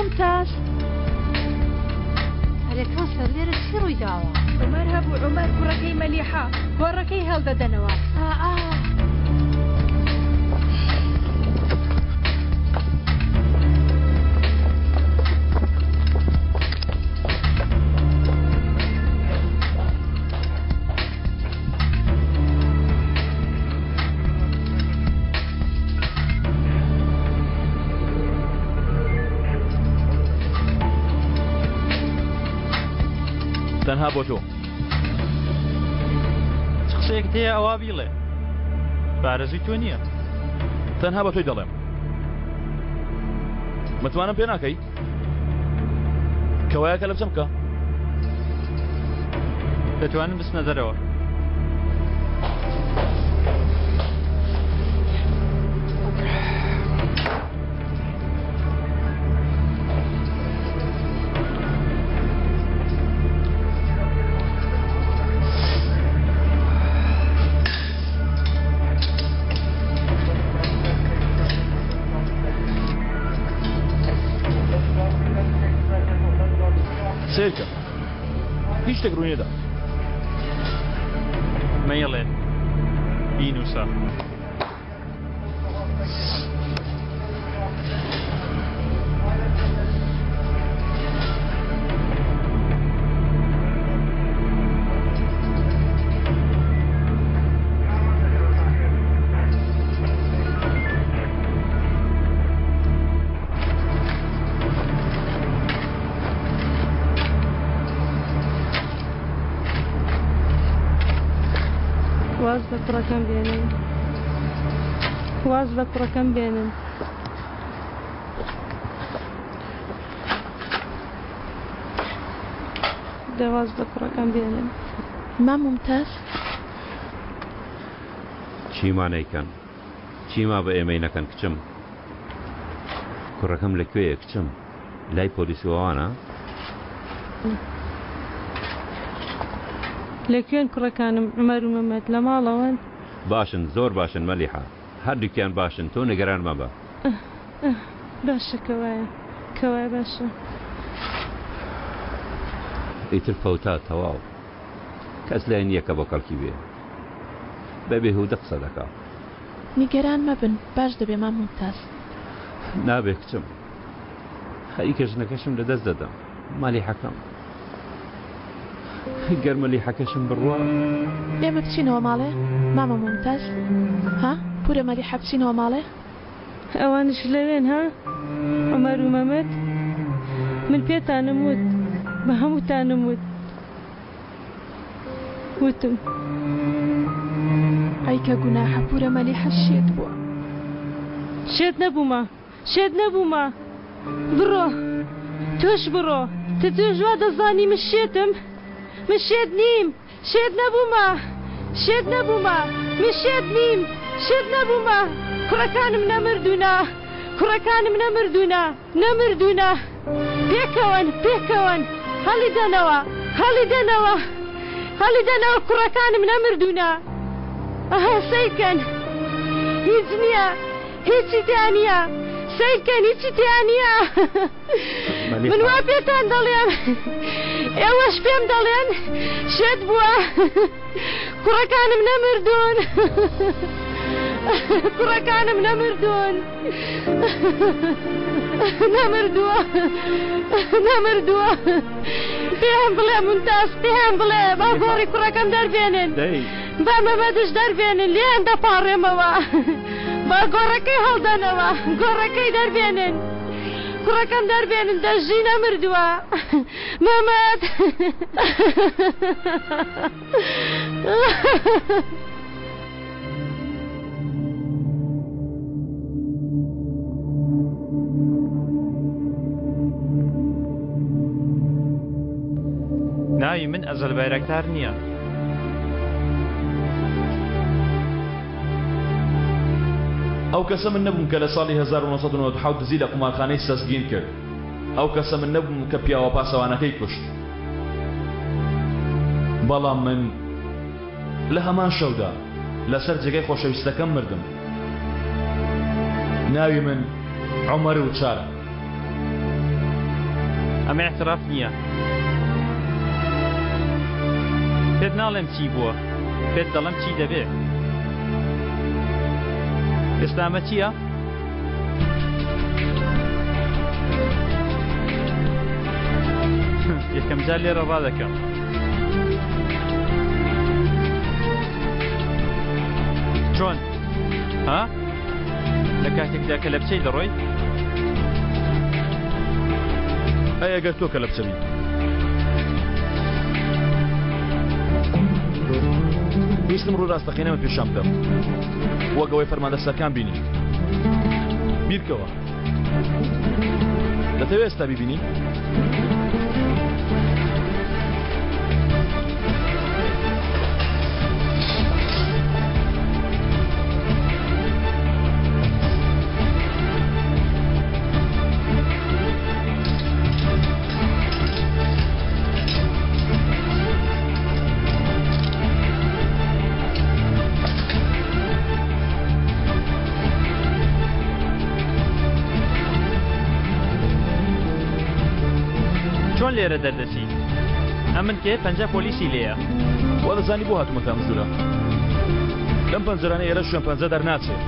ممتاز هەرێ کەوسەر لێرە چی ڕووی داوە؟ عومەر هەبوو عومەر کوڕەکەی مەلیحە گۆڕەکەی هەڵدەدەنەوە. تەنها بۆ تۆ چ قسەیەکت هەیە ئەوا بیڵێ بارەزووی تۆ نییە تەنها بە تۆی دەڵێم متمانم پێ ناکەی کەوایەکە لە بچەم بکە دەتوانم بچنە دەرەوە سیرکە هیچ شتێک ڕووی نەدا مەیڵێن بینووسە واز بە کوڕەکەم بێنن واز بە کوڕەکەم بێنن دەواز بە کوڕەکەم بێنن ما ممتاز چیمانەیکەن چیما بە ئێمەی نەکەن کچم کوڕەکەم لەکوێیە کچم لای پۆلیسیوانە لەکوێن کوڕەکانم عومەر و مەمەد لە ماڵەوەن باشن زۆر باشن مەلیحە هەردووکیان باشن تۆ نەگەران مەبە باشە کەوایە باشە ئیتر فەوتا تەواو کەس لای نییە کە بۆ کەڵکی بێ بە بێهودە قسە دەکا نیگەران مەبن باش دەبێ ما ممتاز نابێ کچم خەریکە ژنەکەشم لەدەست دەدەم مەلیحەکەم گەرمەلی حەکەشم بڕوە ئێمە بچینەوە ماڵێ مامە ممتاز ها پورە مەلی حەبچینەوە ماڵێ ئەوانش لەوێن ها عومەر و مەمەد من پێتانم وت بە هەمووتانم وتم ئەیکە گوناحە پورە مەلی حەشێت بووە شێت نەبوومە بڕۆ تۆش بڕۆ توێژ وا دەزانی من شێتم من شێت نیم شێت نەبوومە من شێت نیم شێت نەبوومە کوڕەکانم نەمردوونە پێکەوەن هەڵی دەنەوە کوڕەکانم نەمردوونە ئەها سەیکەن هیچ نییە هیچی تیانە سەیکەن هیچی تیانە من وا پێتان دەڵێم ئێوەش پێم دەڵێن شێت بووە کوڕەکانم نەمردوون نەمردووە پێم بڵێ ممتاز پێم بڵێ با گۆڕی کوڕەکەم دەربێنن با مەمەدش دەربێنن لێیان دەپاڕێمەوە با گۆڕەکەی هەڵدەنەوە گۆڕەکەی دەربێنن کوڕەکەم دەربێنن دەژی نەمردووە مەمەد ناوی من ئەزەل بایرەکتار نییە ئەو کەسە من نەبووم کە لە ساڵی 1990 دزی لە قومارخانەی سەسگین کرد ئەو کەسە من نەبووم کە پیاوە پاسەوانەکەی کوشت بەڵام من لە هەمان شەودا لەسەر جێگەی خۆشەویستەکەم مردم ناوی من عومەر و چارە ئەمە اعتراف نییە. پێت ناڵێم چی بووە، پێت دەڵێم چی دەبێ. ئێستا ئەمە چییە؟ یەکەم جار لێرە ڕادەکەم. چۆن؟ ها؟ لە کاتێکدا کە لە بچەی دەڕۆی؟ ئەگەر تۆ کە لە بچەبی ویستم ڕوو ڕاستەقینەمە پێشام بکەم وەک ئەوەی فەرماندەسەرەکان بینی. بیرکەوە دەتەوێت ئێستا بیبینی؟ چۆن لێرە دەردەچی؟ ئەم من کێ پەنجە پۆلیسی لێیە. وا دەزانی بۆ هاتوومەتە ئەم ژوورە. لەم پەنجەرانە ئێرە شوێن پەنجە دەرناچێت.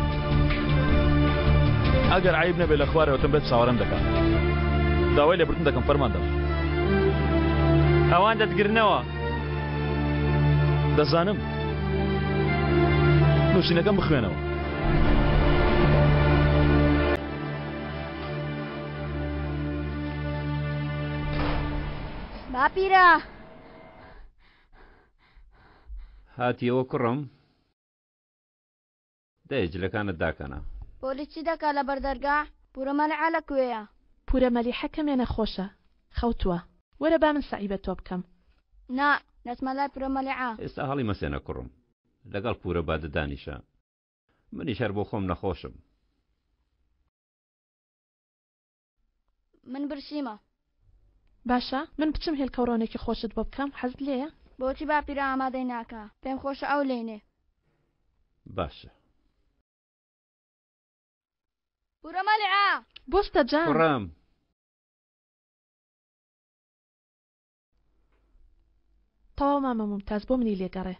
ئەگەر عیب نەبێت لە خوارەوەتم بێت چاوەڕێم دەکات. داوای لێبوردن دەکەم فەرماندەم. ئەوان دەتگرنەوە. دەزانم. نووسینەکەم بخوێنەوە. باپیرە هاتیەوە کوڕم دەیجلەکانت داکەنە. پۆلیسی دەکا لە بەردەرگا پورەمەلعا لەکوێیە؟ پورەمەلیحە کەمێنە خۆشە خەوتووە. وەرە با من سەعیبە تۆ بکەم. نا دەچمە لای پورەمەلعا. ئێستا هەڵی مەسێنە کوڕم لەگەڵ پورە بادە دانیشە. منیش هەر بۆ خۆم نەخۆشم. من برسیمە. باشە من بچم هێلکەوڕۆنێکی خۆشت بۆ بکەم حەزت لێیە؟ بۆچی باپیرە ئامادەی ناکە پێم خۆشە ئەو لێنێ. باشە پورەمەلعا بۆستە جان کوڕم. تەواو مامە ممتاز بۆ منی لێگەڕێ.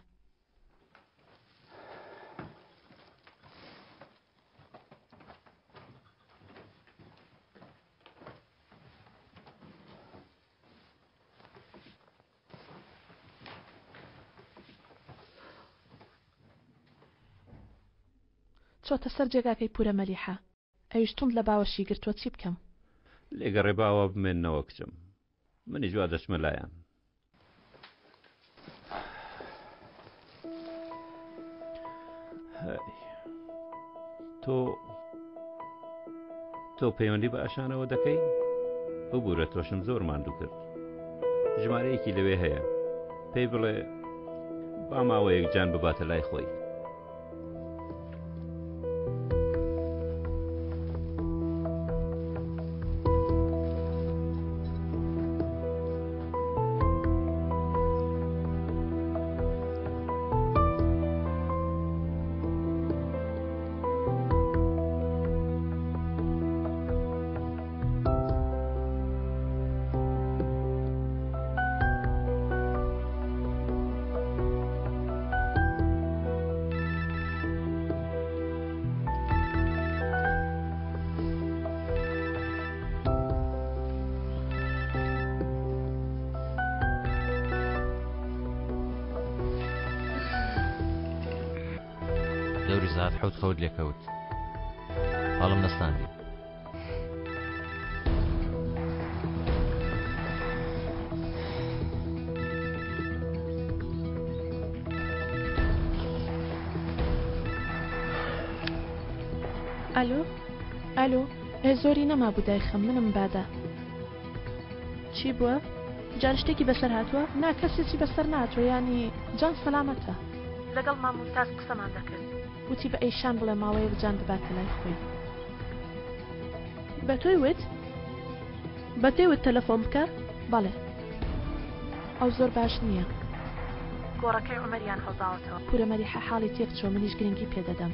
چۆتە سەر جێگاکەی پورەمەلیحە. ئەویشتوند لە باوەشی گرتووە چی بکەم؟ لێگەڕێ باوە بمێننەوە کچم. منی جوا دەچمە لایەن. تۆ پەیوەندی بە ئاشانەوە دەکەی؟ ببوورە تۆشم زۆر ماندوو کرد. ژمارەیەکی لەوێ هەیە پێی بڵێ با ماوەیەک جان بباتە لای خۆی. دەوری ساعت حەوت خەوت لێکەوت. هەڵم نەستاندی. ئەلۆ ئەلۆ زۆری نەما بوو دایخەم منم بادا. چی بووە؟ جان شتێکی بەسەر هاتووە؟ نا کەسێکی بەسەر ناتوە ینی جان سەلامەتە. لەگەڵ مامۆستاز قسەمان دەکرد. وتی بە ئەیشان بڵێ ماوەیە بجان بباتە لای خۆی. بە تۆی وت؟ بە تێی وت تەلەفۆن بکە؟ بەڵێ. ئەو زۆر باش نییە. گۆڕەکەی عومەریان هەڵداوەتەوە. پورەمەلیحە حاڵی تێکچۆ منیش گرنگی پێدەدەم.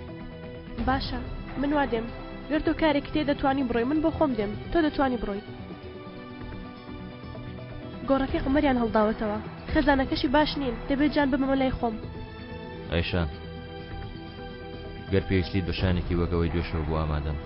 باشە من وا دێم. گەر تۆ کارێک تێ دەتوانی بڕۆی من بۆ خۆم دێم تۆ دەتوانی بڕۆی. گۆڕەکەی عومەریان هەڵداوەتەوە خەزانەکەشی باش نین دەبێت جان بمەوە لای خۆم ئەیشان گەر پێویستیت بە شانێکی وەگەوەی دوێشەوە بۆ ئامادەم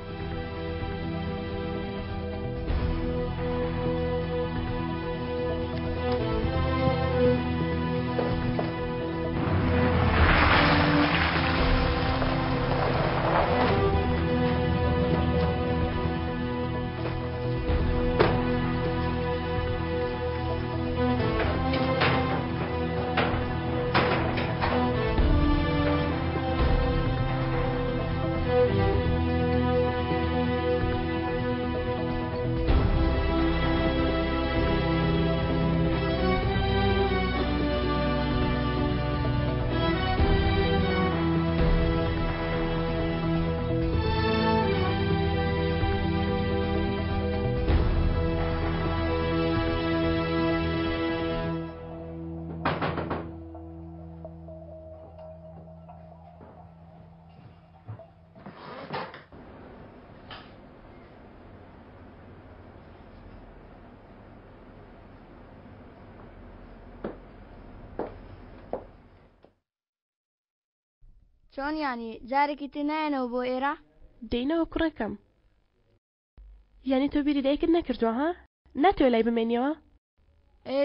چۆن یانی جارێکی تر نایەنەوە بۆ ئێرە دێنەوە کوڕەکەم یعنی تۆ بیری دایکت نەکردووە ها ناتوێ لای بمێنیەوە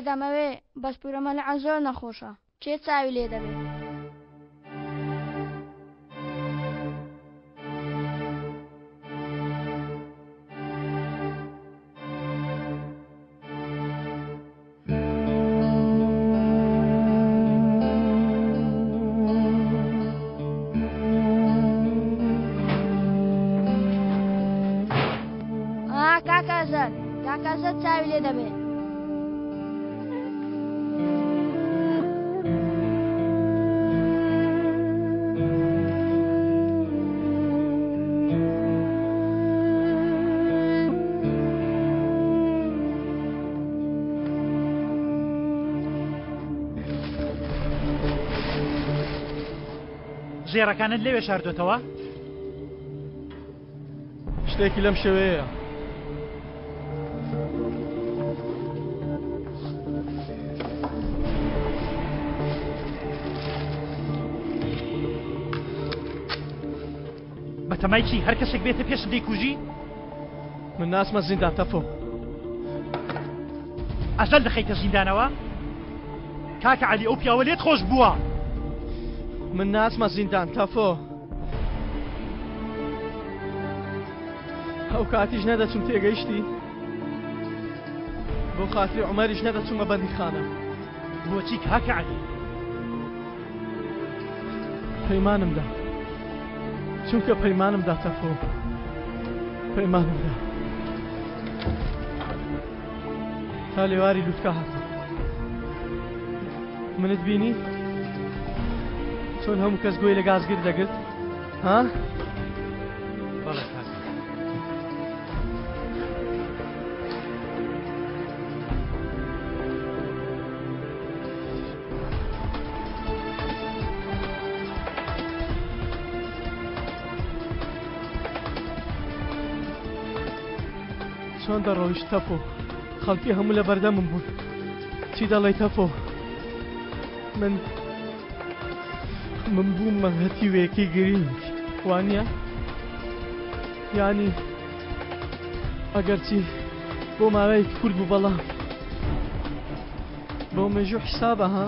دەمەوێ بەس پورەمەلە زۆر نەخۆشە کێ چاوی لێ دەبێت کاکەزە چاوی لێ دەبێت زێڕەکانت لەوێ شاردوێتەوە شتێکی لەم شێوەیە بەتەمای چی هەر کەسێک بێتە پێشم دەیکوژی من ناسمە زیندان تەفۆ ئەزەل دەخەیتە زیندانەوە کاکە عەلی ئەو پیاوە لێت خۆش بووە من ناسمە زیندان تەفۆ ئەو کاتیش نەدەچوم تێگەیشتی بۆ خاتری عومەریش نەدەچوومە بەندیخانە بۆچی کاکە عەلی پەیمانمدا چونکە پەیمانمدا تەفۆ پەیمانمدا تا لێواری لوتکە هاتم منت بینی چۆن هەموو کەس گوێی لە گازگر دەگرت ها بەڵێ کاکە چۆن دەڕۆیشت تەفۆ خەڵکی هەموو لە بەردەمم بوون چی دەڵێ تەفۆ من بوومە هەتیوێکی گرنگ وانە یانی ئەگەرچی بۆ ماوەیەکی کورد بوو بەڵام بۆ مێژوو حسابە ها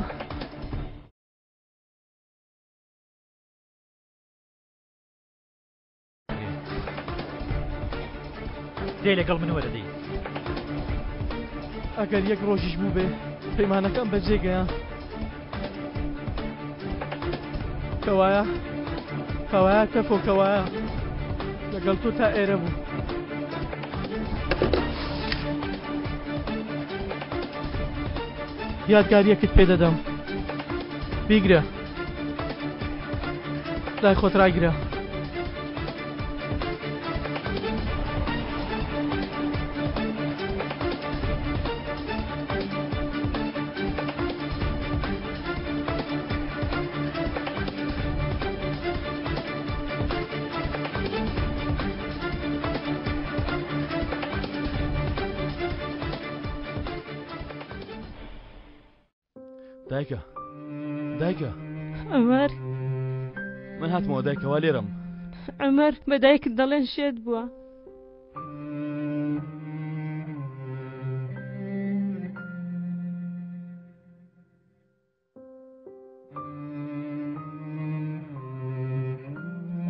دێ لەگەڵ من وەرەدەی ئەگەر یەک ڕۆژیش بوو بێ پەیمانەکەم بەجێگەیان کەوایە کەوایە تەفۆ کەوایە لەگەڵ تۆ تا ئێرە بوو یادگاریەکت پێ دەدەم بیگرە لای خۆت ڕاگرە دایکە دایکە عمەر من هاتمەوە دایکەوا لێرەم عمەر بە دایکت دەڵێن شێت بووە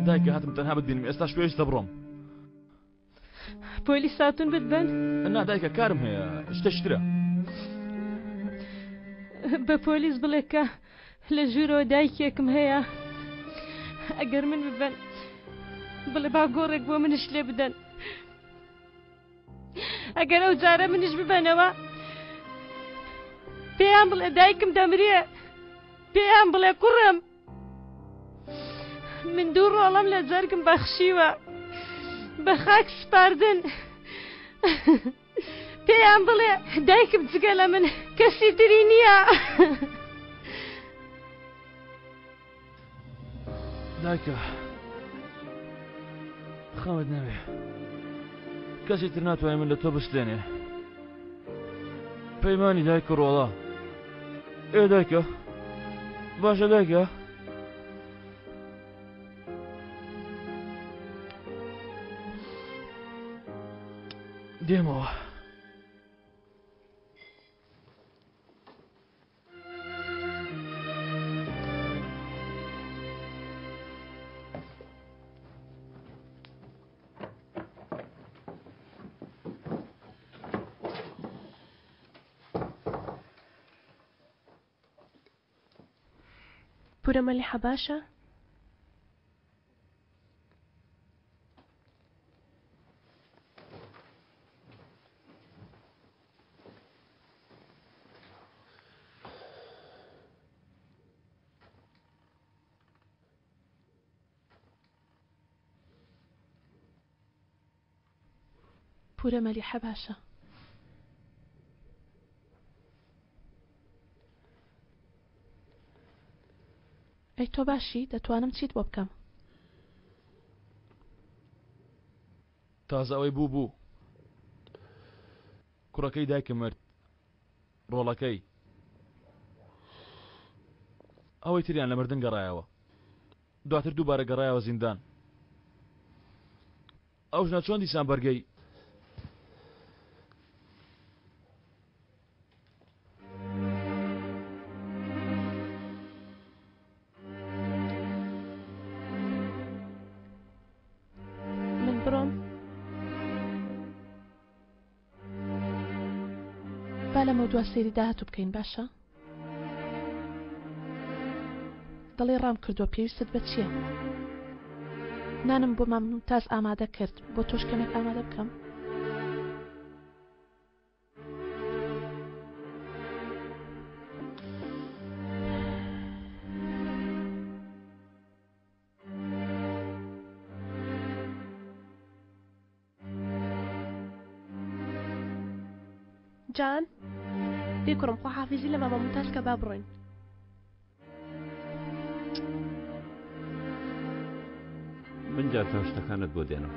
دایکە هاتم تەنها بتبینم ئێستا شوێش دەبڕۆم پۆلیس ساتون بتبەن نا دایکە کارم هەیە شتەشترە بە پۆلیس بڵێ کە لە ژوورەوە دایکێکم هەیە ئەگەر من ببەن بڵێ با گۆڕێک بۆ منش لێ بدەن ئەگەر ئەو جارە منش ببەنەوە پێیان بڵێ دایکم دەمرێ پێیان بڵێ کوڕم من دوو ڕۆڵەم لە جەرگم بەخشیوە بە خاک سپاردن پێیان بڵێ دایکم جگە لە من کەسی تری نییە دایکە خەمت نەبێ کەسی تر ناتوانێت من لە تۆ بستێنێ پەیمانی دایکە ڕۆڵە ئێ دایکە باشە دایکە دێمەوە پورە مەلیحە باشە؟ پورە مەلیحە باشە ئەی تۆ باشی دەتوانم چیت بۆ بکەم تازە ئەوەی بوو کوڕەکەی دایکە مرد ڕۆڵەکەی ئەوەی تریان لە مردن گەڕایەوە دواتر دووبارە گەڕایەوە زیندان ئەو ژنە چۆن دیسان بەرگەی با لەمە دوا سەیری داهاتوو بکەین باشە دەڵێ ڕام کردووە پێویستت بە چییە نانم بۆ مام تاز ئامادە کرد بۆ تۆش کەمێک ئامادە بکەم جان دێ کوڕم خۆ حافیزی لە مامە ممتاز کە با بڕۆین من جار تا شتەکانت بۆ دێنم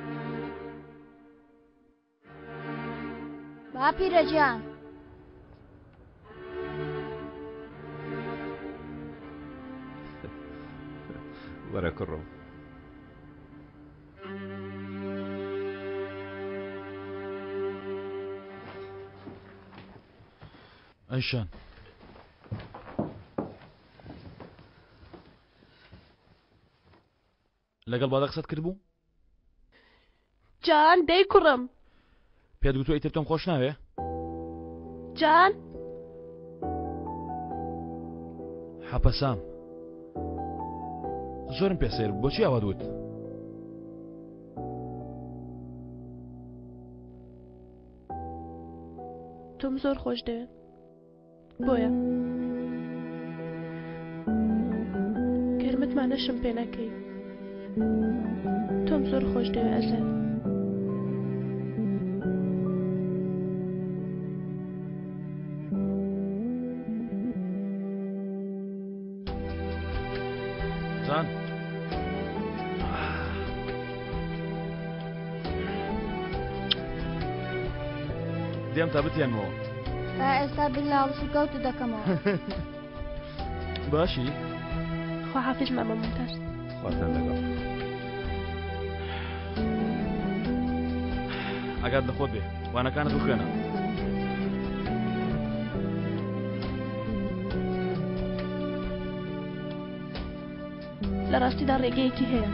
با پیرەجیان وەرە کوڕم ئەیشان لەگەڵ بادە قسەت کرد بوو جان دەی کوڕم پێت گوتووە ئیتر تۆم خۆش ناوێ جان حەپەسام زۆرم پێسێر بۆچی ئاوا دوت تۆم زۆر خۆش دەوێت بۆیە گەرمتمانەشم پێ نەکەی تۆم زۆر خۆش دەوێت ئەزەل جان دێم تا بتێنمەوە تا ئێستا بلا هەڵسوکەوت دەکەمەوە باشی خوا حافظ مامە ممتاز خواتان لەگەڵ ئەگات لە خۆت بێ وانەکانت بخوێنە لە ڕاستیدا ڕێگەیەکی هەیە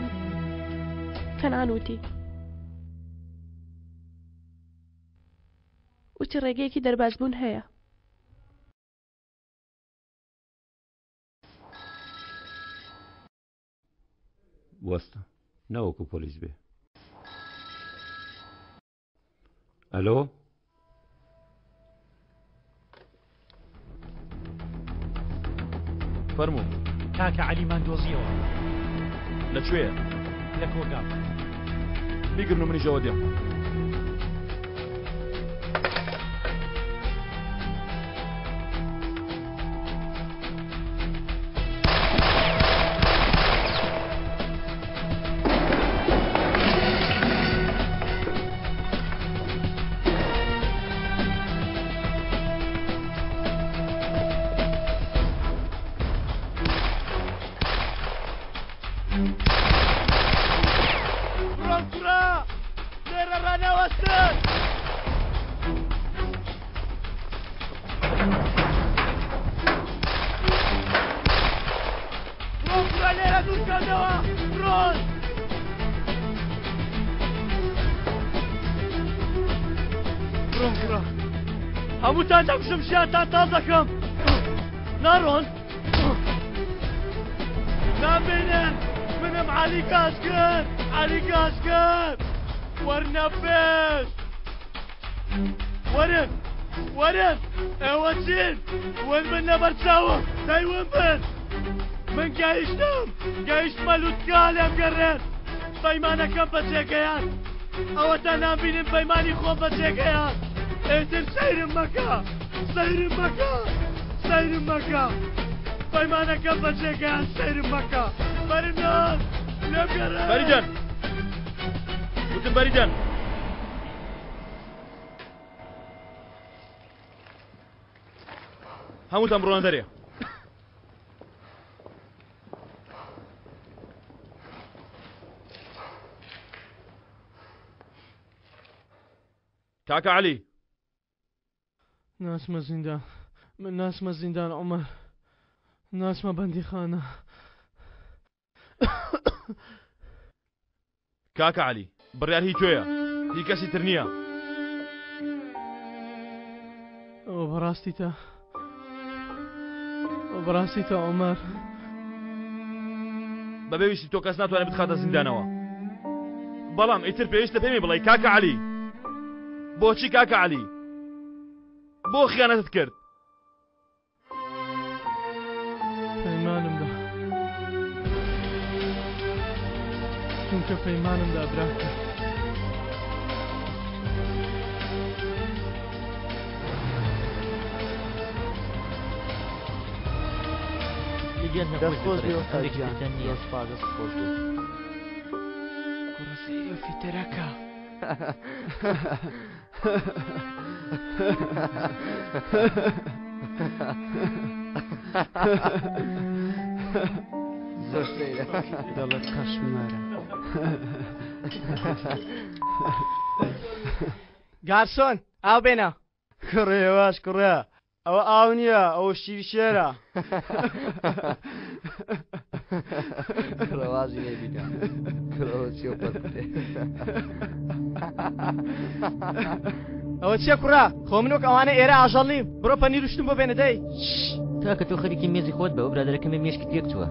کەنان وتی ڕێگەیەکی دەربازبوون هەیە وەستە نەوەکو پۆلیس بێ ئەلۆ فەرموو کاکە عەلیمان دۆزیەوە لەکوێیە لە کۆگام بیگرن و منیشەوە دێم هەمووتان دەکوشم ژیانتان تاڵ دەکەم ناڕۆن نامێنن منم عەلی کاسکر عەلی کاسکر وەرنە پێش وەرن وەرن ئێوە چین ون من لەبەر چاوم دەیون من گەیشتمە لوتکا لێم گەڕێن پەیمانەکەم بەجێگەیان ئەوەتان نامبینن پەیمانی خۆم بەجێگەیان ئێتر سەیرم مەکە سەیرم مەکە سەیرم مەکە پەیمانەکەم بەجێگەیان سەیرم مەکە بەرنان لێم گەڕێن بەریجان وتم بەریجان هەمووتان بڕۆنە دەرێ کاکە عەلی ناسمە زیندان من ناسمە زیندان عومەر ناسمە بەندیخانە کاکە عەلی بڕیار هی تۆیە هی کەسی تر نییە ئەوە بەڕاستیتە عومەر بەبێ ویستی تۆ کەس ناتوانێت بتخاتە زیندانەوە بەڵام ئیتر پێویستە پێمی بڵێ کاکە عەلی بۆچی کاکە عەلی بۆ خیانەتت کرد پەیمانمدا چونکە پەیمانمدا براکە کوڕەسەیرە فیتەرەکە زۆر سەیرە دەڵێت کەشمارە گارسۆن ئاو بێنە کوڕێواش کوڕە ئەوە ئاو نییە ئەوە شیر شێرە ڕەوازی لێبینە ئەوە چیە کوڕا خۆ منۆک ئەوانە ئێرە ئاژەڵ نیم بڕۆ پەنیر وشتم بۆ بێنە دەی تاکە تۆ خەریکی مێزی خۆت بە ئەو برادەرەکەمە مێشکی تێکچووە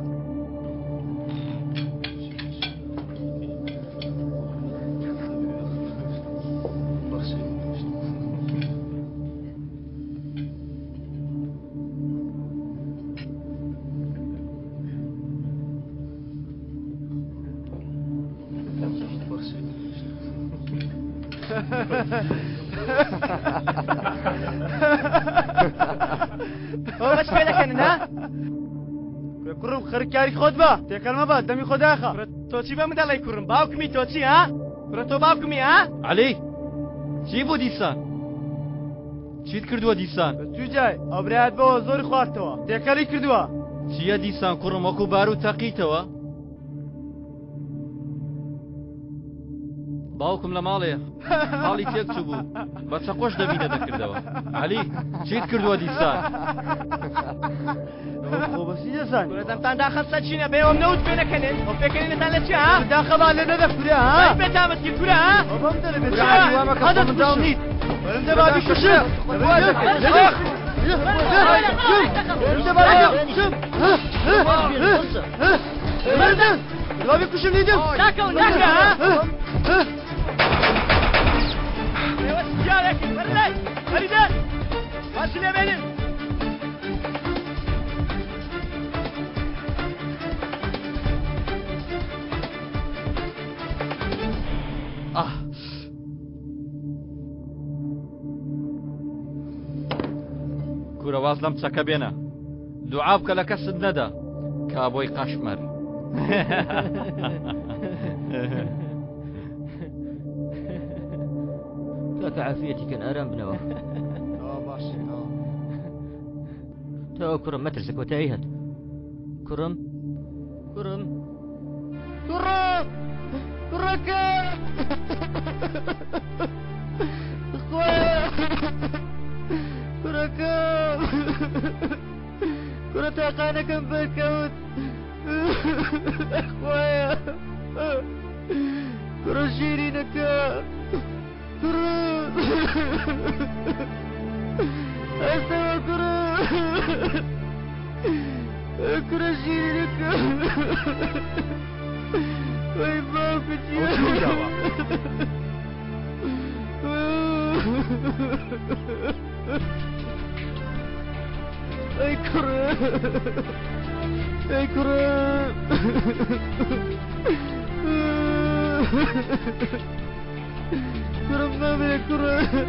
ئەوە بەچ پێ دەکەن نا کوڕم خەرکاری خۆت بە تێکەڵ مەبە دەمی خۆ داخە تۆ چی بە من دەڵێ کوڕم باوکمی تۆ چی ها برە تۆ باوکمی ها عەلی چی بۆ دیسان چیت کردووە دیسان تو جای ئەو برایەت بەوە زۆری خواردتەوە تێکەڵی کردووە چیە دیسان کوڕم وەکو بار و تەقیتەوە باوکم لە ماڵەیە حاڵی تێک چوو بوو بە چەقۆش دەبینە دەکردەوە عەلی چیت کردووە دیسان خۆ بەسی دەزانی کوڕەتەمتان داخەستە چینە بێوەم نەوت پێ نەکەنێن ئەو پێکەنێنتان لە چی ها داخەبا لە نەدە کورە ها بێتامەت کرد کورە ها بەم دەرەبێت هەدە دڵ نیت بەرەمدە بابی کوشم بابی کوشم نیدم ناکەون ناکە ها سیارێکی بەرلای بەریدان باسی لێبێنن کوورەواز لەم چەکە بێنە دوعا بکە لە کەست نەدا کابۆی قەشمەر کاکە عافیەتی کەن ئارام بنەوە تا کوڕم مەترسە کۆتایی هەت کوڕم کوڕم کوڕم کوڕەکە کوڕەکەم کوڕە تاقانەکەم بەرکەوت خۆیە کوڕە شیرینەکە کوڕم ئەستەوە کوڕم کوڕە شیرینەکە وەی باوکە چیە ای کوڕم ای کوڕم کوڕم نامێ کوڕم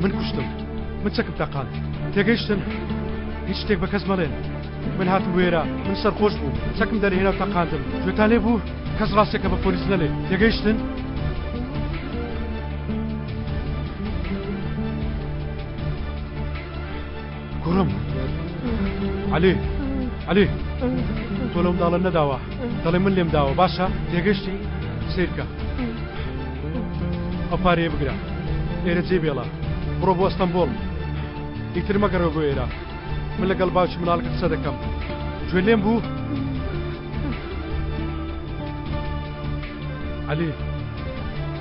من کوشتم من چەکم تاقان تێگەیشتن هیچ شتێک بە کەس مەڵێن من هاتم وێرە من سەرخۆش بوو چەکم دەرهێنا و تاقاندم گوێتان لێ بوو کەس ڕاستێکە بە پۆلیس نەلێ تێگەیشتن کوڕم عەلی عەلی تۆ لەم داڵە نەداوە دەڵێ من لێم داوە باشە تێگەیشتی سیرکە ئەو پارەیە بگرە ئێرە جێ بێڵە بڕۆ بۆ ئەستەمبۆڵ ئیتر مەگەڕەوە بۆ ئێرە من لەگەڵ باوکی مناڵەکە قسە دەکەم گوێ لێم بوو عەلی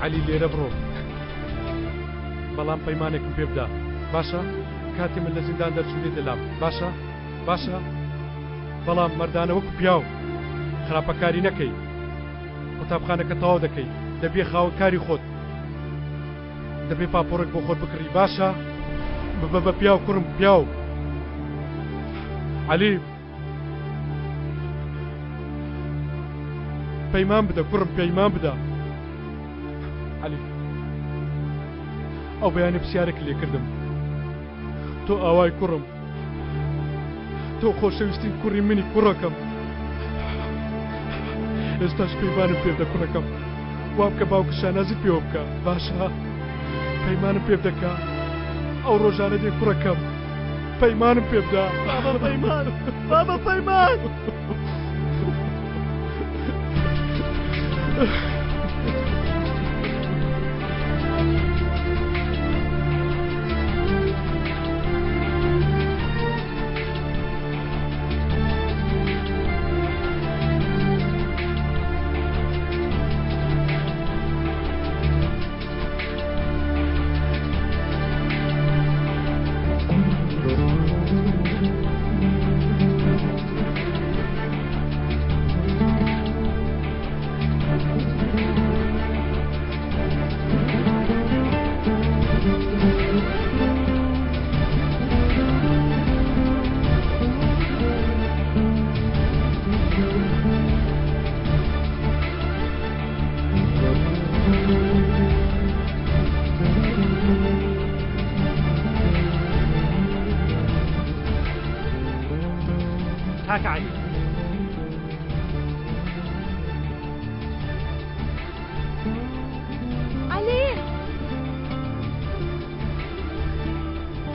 عەلی لێرە بڕۆ بەڵام پەیمانێکم پێ بدە باشە کاتی من لە زیندان دەرچوو دێتە لام باشە باشە بەڵام مەردانە وەکو پیاو خراپەکاری نەکەی قوتابخانەکە تەواو دەکەی دەبێ خاوەنکاری خۆت دەبێ پاپۆرێک بۆ خۆت بکڕی باشە بە پیاو کوڕم پیاو عەلی پەیمان بدە کوڕم پەیمان بدە عەلی ئەو بەیانی پرسیارێک لێ کردم تۆ ئاوای کوڕم تۆ خۆشەویستین کوڕی منی کوڕەکەم ئێستاش پەیمانم پێ بدە کوڕەکەم وا بکە باوکە شانازیت پێوە بکە باشە پەیمانم پێ بدەکە ئەو ڕۆژانە دێ کوڕەکەم پەیمانم پێ بدە بابا پەیمان بابا پەیمان کاکە عەلی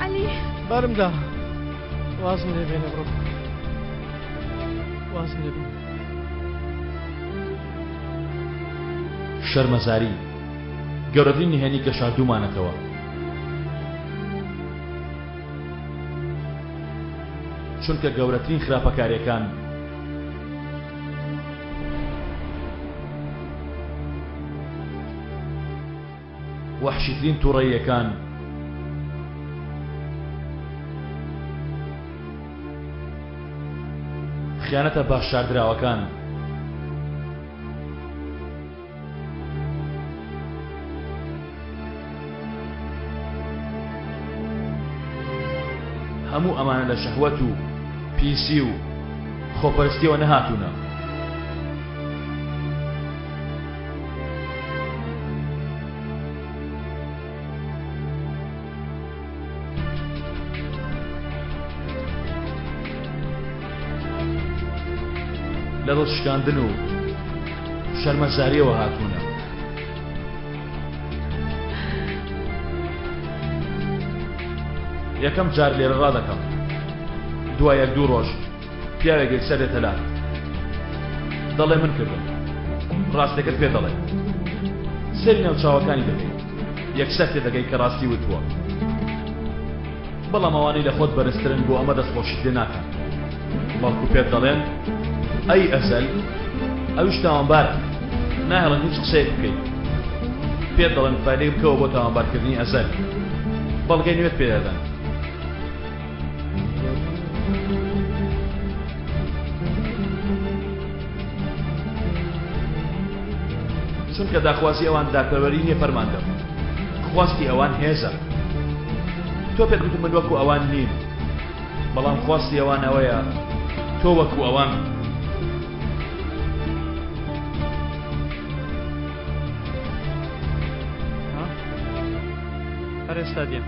عەلی بارمدا وازم لێ بێنە بڕۆ وازم لێ بێنە شەرمەزاری گەورەترین نهێنی کە شاردوومانەتەوە چونکە گەورەترین خراپەکاریەکان وەحشیترین تووڕەییەکان خیانەتە باش شاردراوەکان هەموو ئەمانە لە شەهوەت و پیسی و خۆپەرستیەوە نەهاتوونە لە دڵ شکاندن و شەرمەزاریەوە هاتوونە یەکەم جار لێرە ڕادەکەم دوای 1-2 ڕۆژ پیاوێک سەرێتە لات دەڵێ من کردم ڕاستەکەت پێ دەڵێ سەری ناوچاوەکانی دەکەیت یەکسەر تێ دەگەی کە ڕاستی وتووە بەڵام ئەوانەی لە خۆت بەرزترن بۆ ئەمە دەستخۆشیت لێ ناکەن بەڵکو پێت دەڵێن ئەی ئەزەل ئەویش تاوانبارە ناهێڵن هیچ قسەیەک بکەیت پێت دەڵێن فایدەی بکەوە بۆ تاوانبارکردنی ئەزەل بەڵگەی نوێت پێ دەدەن چونکە داخوازی ئەوان داپەروەری نییە فەرماندە خواستی ئەوان هێزە تۆ پێت گوتم من وەکو ئەوان نیم بەڵام خواستی ئەوان ئەوەیە تۆ وەکو ئەوان هەر ئێستا دێم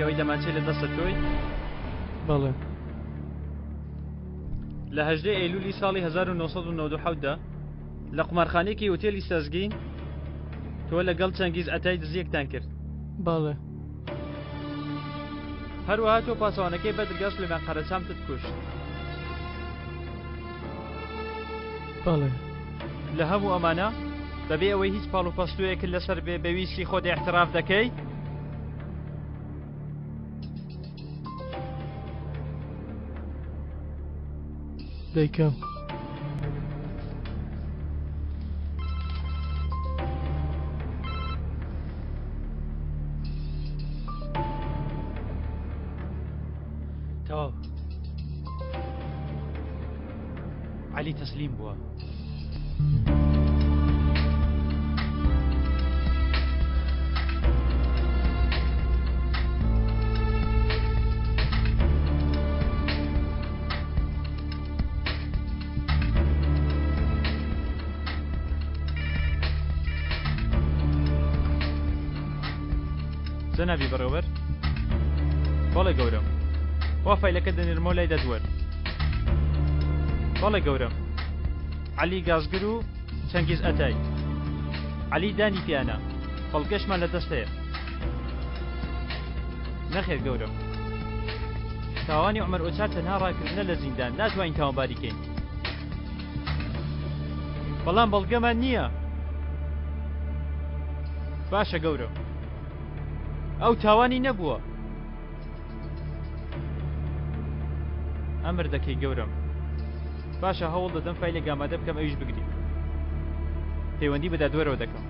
ئەوەی دەماچێت لە دەستە تۆی بەڵێ لە 18 ئەیلولی ساڵی 1997 دا لە قومارخانەیەکی ئوتێلی سەزگین تۆ لەگەڵ چەنگیز ئەتای دزیەکتان کرد بەڵێ هەروەها تۆ پاسەوانەکەی بەدرگا سولەیمان قەرەچامتت کوشت بەڵێ لە هەموو ئەمانە بەبێ ئەوەی هیچ پاڵ و پەستوویەکت لەسەر بێ بەویستی خۆت احتراف دەکەی دەیکەم تەواو عەلی تەسلیم بووە جەنابی بەڕێوەبەر بەڵێ گەورم وا فایلەکە دەنێرمەوە لای دەدوەر بەڵێ گەورم عەلی گازگر و چەنگیز ئەتای عەلی دانی پیانە بەڵگەشمان لە دەست هەیە نەخێر گەورم تاوانی عومەر ئۆچار تەنها ڕاکردنە لە زیندان ناتوانین تاوانباری کەین بەڵام بەڵگەمان نییە باشە گەورم ئەو تاوانی نەبووە ئەمر دەکەی گەورم باشە هەوڵ دەدەم فایلێک ئامادە بکەم ئەویش بگری پەیوەندی بەدا دوێرەوە دەکەم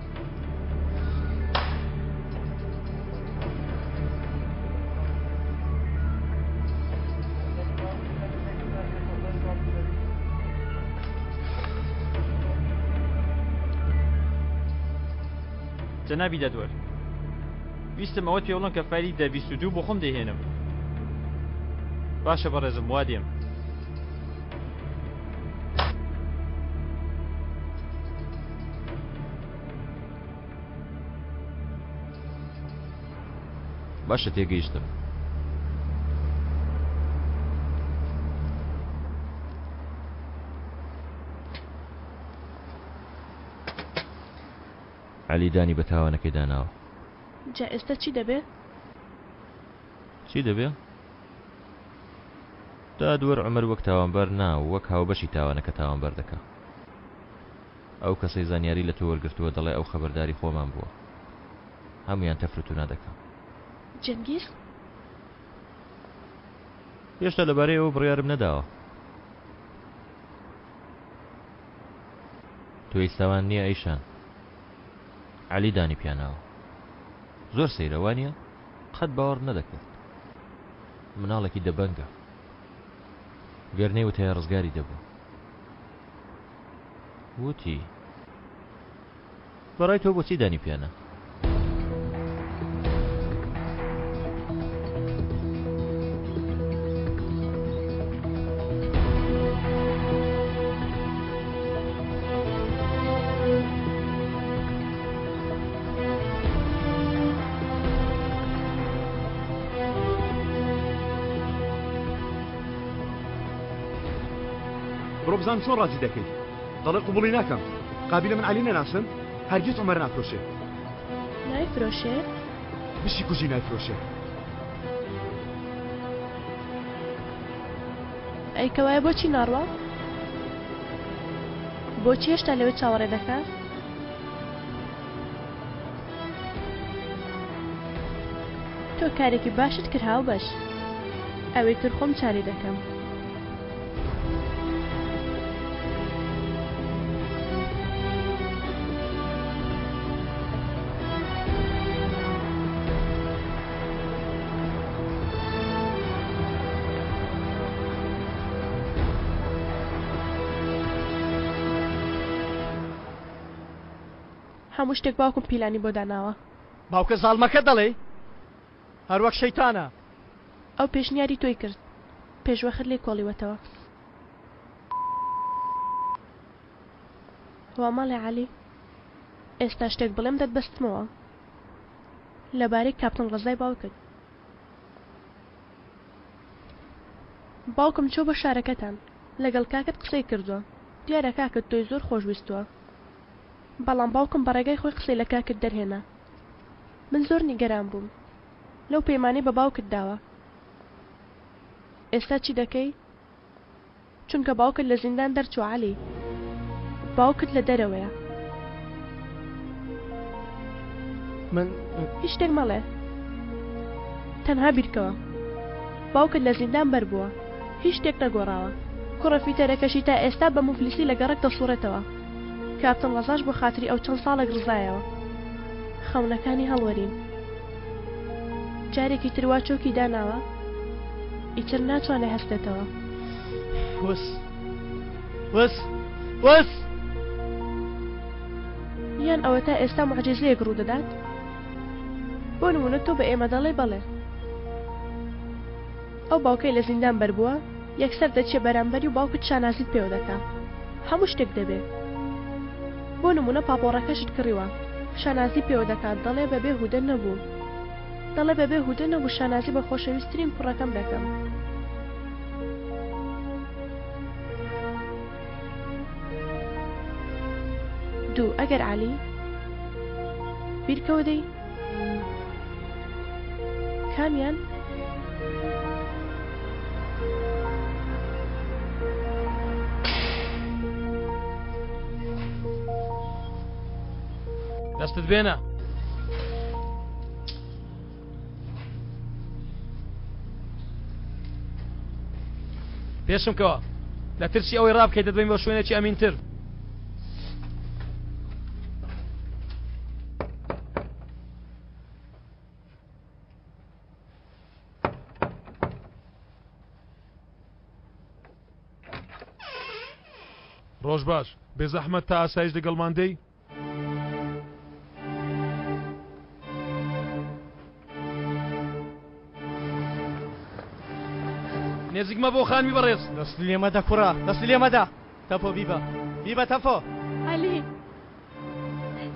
جەنابی دەدوەر ویستم ئەوە پێوڵم کە فایلی 22 بۆ خۆم دەهێنم باشە بەڕێزم وا دێم باشە تێگەیشتم. عەلی دانی بە تاوانەکەی داناوە. جا ئێستا چی دەبێ؟ چی دەبێ؟ تا دووەر عومەر وەک تاوانبەر نا وەک هاوبەشی تاوانەکە تاوانبەر دەکا. ئەو کەسەی زانیاری لە تۆ وەرگرتووە دەڵێ ئەو خەبەرداری خۆمان بووە. هەمویان تەفرەت و نادەکەم. جەنگیز؟ هێشتا لەبارەی ئەوە بڕیارم نەداوە. تۆ ئێستاوان نییە ئەیشان. عەلی دانی پیاناوە. زۆر سەیرە وانییە؟ قەت باوەڕ نەدەکرد. مناڵێکی دەبەنگە. گەرنەی وتەیە ڕزگاری دەبوو. وتی بەڕای تۆ بۆچی دانی پیانە؟ بڕۆ بزانم چۆن ڕازی دەکەیت. دەڵێ قبوڵی ناکەم. قابلە من عەلی نەناسم هەرگیز عومەر نافرۆشێ. نایفرۆشێ؟ بشی کوژی نایفرۆشێ. ئەی کەوایە بۆچی ناڕوا؟ بۆچی هێشتا لەوێ چاوەڕێ دەکات؟ تۆ کارێکی باشت کرد هاوبەش. ئەوەی تر خۆم چاری دەکەم. هەموو شتێک باوکم پیلانی بۆ داناوە. باوکە زاڵمەکە دەڵێ هەروەک شەیتانە. ئەو پێشنیاری تۆی کرد پێشوەخت لێ کۆڵیوەتەوە. وا ماڵێ عەلی ئێستا شتێک بڵێم دەتبەستمەوە لەبارەی کاپتن ڕەزای باوکت. باوکم چۆ بە شارەکەتان لەگەڵ کاکت قسەی کردووە. دیارە کاکت تۆی زۆر خۆشویستووە. بەڵام باوکم بەڕێگای خۆی قسەی لە کاکت دەرهێنا. من زۆر نیگەران بووم. لەو پەیمانەی بە باوکت داوە. ئێستا چی دەکەی؟ چونکە باوکت لە زیندان دەرچووە عەلی. باوکت لە دەرەوەیە. من هیچ شتێک مەڵێ. تەنها بیرکەوە. باوکت لە زیندان بەربووە. هیچ شتێک نەگۆڕاوە. کوڕە فیتەرەکەشی تا ئێستا بە موفلیسی لە گەڕک دەسوڕێتەوە. کاپتن ڕەزاش بۆ خاتری ئەو چەند ساڵێک ڕزایەوە. خەونەکانی هەڵوەرین. جارێکی تروا چۆکی داناوە ئیتر ناتوانێ هەستێتەوە. وەس وەس وەس یان ئەوە تا ئێستا موعجیزەیەک ڕوو دەدات؟ بۆ نمونە تۆ بە ئێمە دەڵێ بەڵێ. ئەو باوکەی لە زیندان بەربووە یەکسەر دەچێ بەرامبەری و باوکت شانازیت پێوە دەکا. هەموو شتێک دەبێ. بۆ نمونە پاپۆڕەکەشت کڕیوە شانازی پێوە دەکات دەڵێ بەبێ هودە نەبوو. دەڵێ بەبێ هودە نەبوو شانازی بە خۆشەویستترین کوڕەکەم دەکەم. دوو ئەگەر عەلی بیرکەوە دەی کامیان؟ دەستت بێنە. پێشم کەوە لە ترسی ئەوەی ڕابکەیت دەبین بۆ شوێنێکی ئەمینتر. ڕۆژ باش بێزەحمەت تا ئاسایش لەگەڵمان دەی؟ نێزیکمە بۆ خانمی بەڕێز. دەست لێمەدە کوڕە دەست لێمەدە. تەپۆ بیبە بیبە تەفۆ. عەلی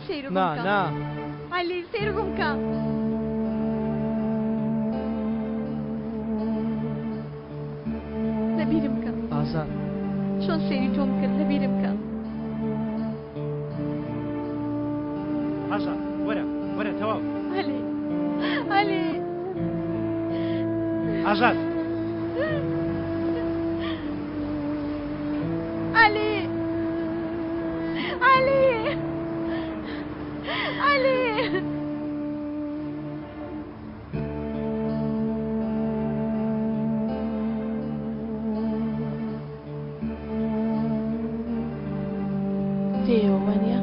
سەیرگم نا کە. نا عەلی سەیرگم کە. ئازاد چۆن سێری تۆم کرد لە بیرم کە ئازاد وەرە تەواو هەلێ هەلێ ئازاد علي علي علي دێەوە وانە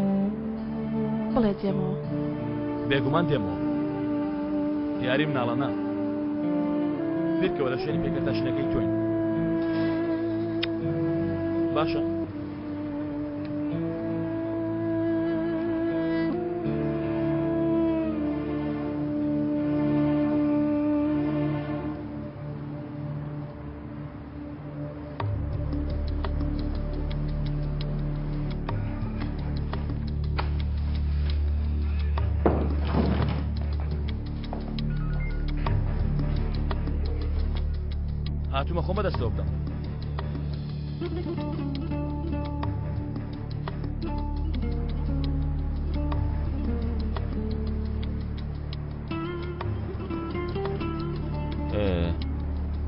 بڵێ دێمەوە بێگومان دێمەوە یاری مناڵەنا بیرکەوە لە شوێنی پێکەتاشنەکەی تۆین باشە هاتوومە خۆمە دەستەوە بدەم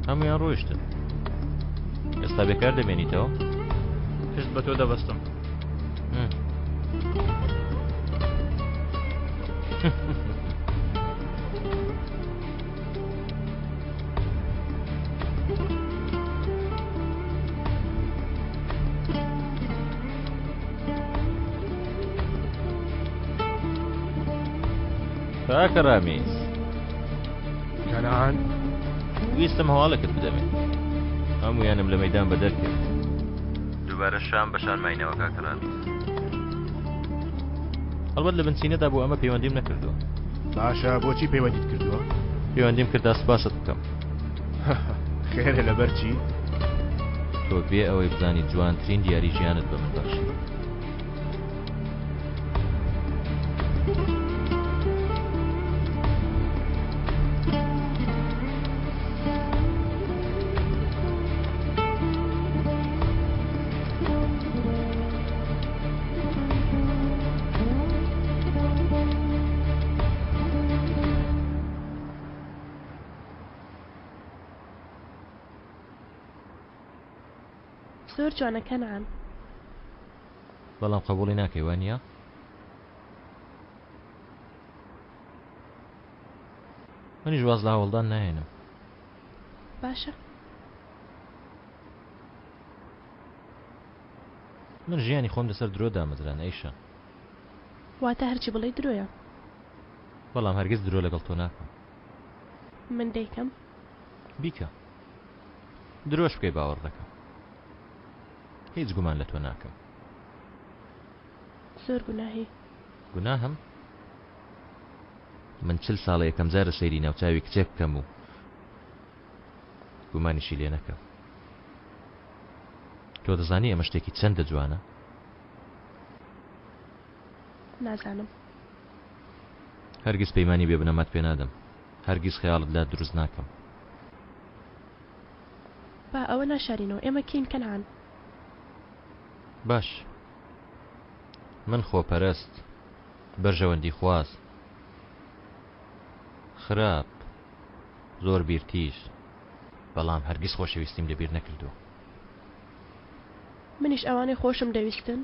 هەمویان ڕۆیشتن ئێستا بێکار دەبێنیتەوە پشت بە تۆ دەبەستم کاکە ڕامیز کەنعان ویستم هەواڵەکەت بدەمێت هەمویانم لە مەیدان بەدەرکرد دووبارە شام بەشارماینەوە کاکە ڕامیز هەڵبەت لە بنچینەدا بۆ ئەمە پەیوەندیم نەکردووە باشە بۆچی پەیوەندیت کردووە پەیوەندیم کردا سپاست بکەم خێرە لەبەرچی تۆ بێ ئەوەی بزانی جوانترین دیاری ژیانت بە من بەخشی زۆر جوانە کەنعان بەڵام قبوڵی ناکەی وانە منیش واز لە هەوڵدان نایێنم باشە من ژیانی خۆم لەسەر درۆ دامەزران ئەیشە واتە هەرچی بڵێ درۆیە بەڵام هەرگیز درۆ لەگەڵ تۆ ناکەم من دەیکەم بیکە درۆش بکەی باوەڕ دەکەم هیچ گومان لە تۆ ناکەم زۆر گوناهی گوناهم من 40 ساڵە یەکەم جارە سەیری ناوچاوی کچێک بکەم و گومانیشی لێ نەکەم تۆ دەزانی ئەمە شتێکی چەندە جوانە نازانم هەرگیز پەیمانی بێ بنەمات پێ نادەم هەرگیز خەیاڵت لا دروست ناکەم با ئەوە ناشارینەوە ئێمە کین کەنعان باش من خۆپەرست بەرژەوەندی خواز خراپ زۆر بیرتیش بەڵام هەرگیز خۆشەویستیم لەبیر نەکردووە منیش ئەوانەی خۆشم دەویستن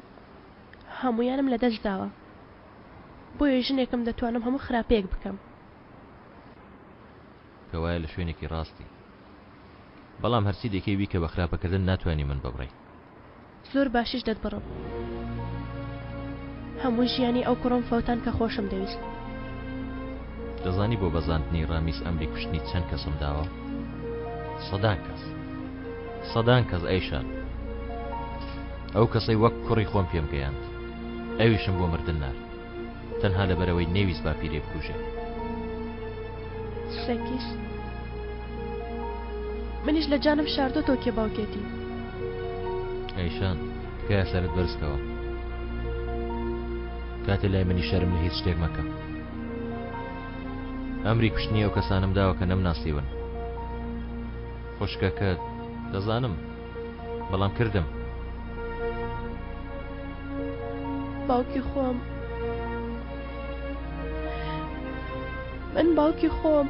هەمویانم لە دەست داوە بۆیە ژنێکم دەتوانم هەموو خراپەیەک بکەم کەوایە لە شوێنێکی ڕاستی بەڵام هەرچی دەکەی وی کە بە خراپەکردن ناتوانانی من ببڕی زۆر باشیش دەتبڕم هەموو ژیانی ئەو کوڕم فەوتان کە خۆشم دەویست دەزانی بۆ بەزاندنی ڕامیس ئەمری کوشتنی چەند کەسم داوە سەدان کەس ئەیشان ئەو کەسەی وەک کوڕی خۆم پێم گەیاند ئەویشم بۆ مردن نارد تەنها لەبەرەوەی نەویست باپیرێ بکوژێ سەکیس منیش لە جانم شاردۆ تۆ کێ باوکێتی ئەیشان تکایە سەرت بەرزکەوە کاتێ لای منی شەرم لە هیچ شتێک مەکە ئەمری کوشتنی ئەو کەسانم داوە کە نەمناسیون خوشکەکەت دەزانم بەڵام کردم. باوکی خۆم من باوکی خۆم.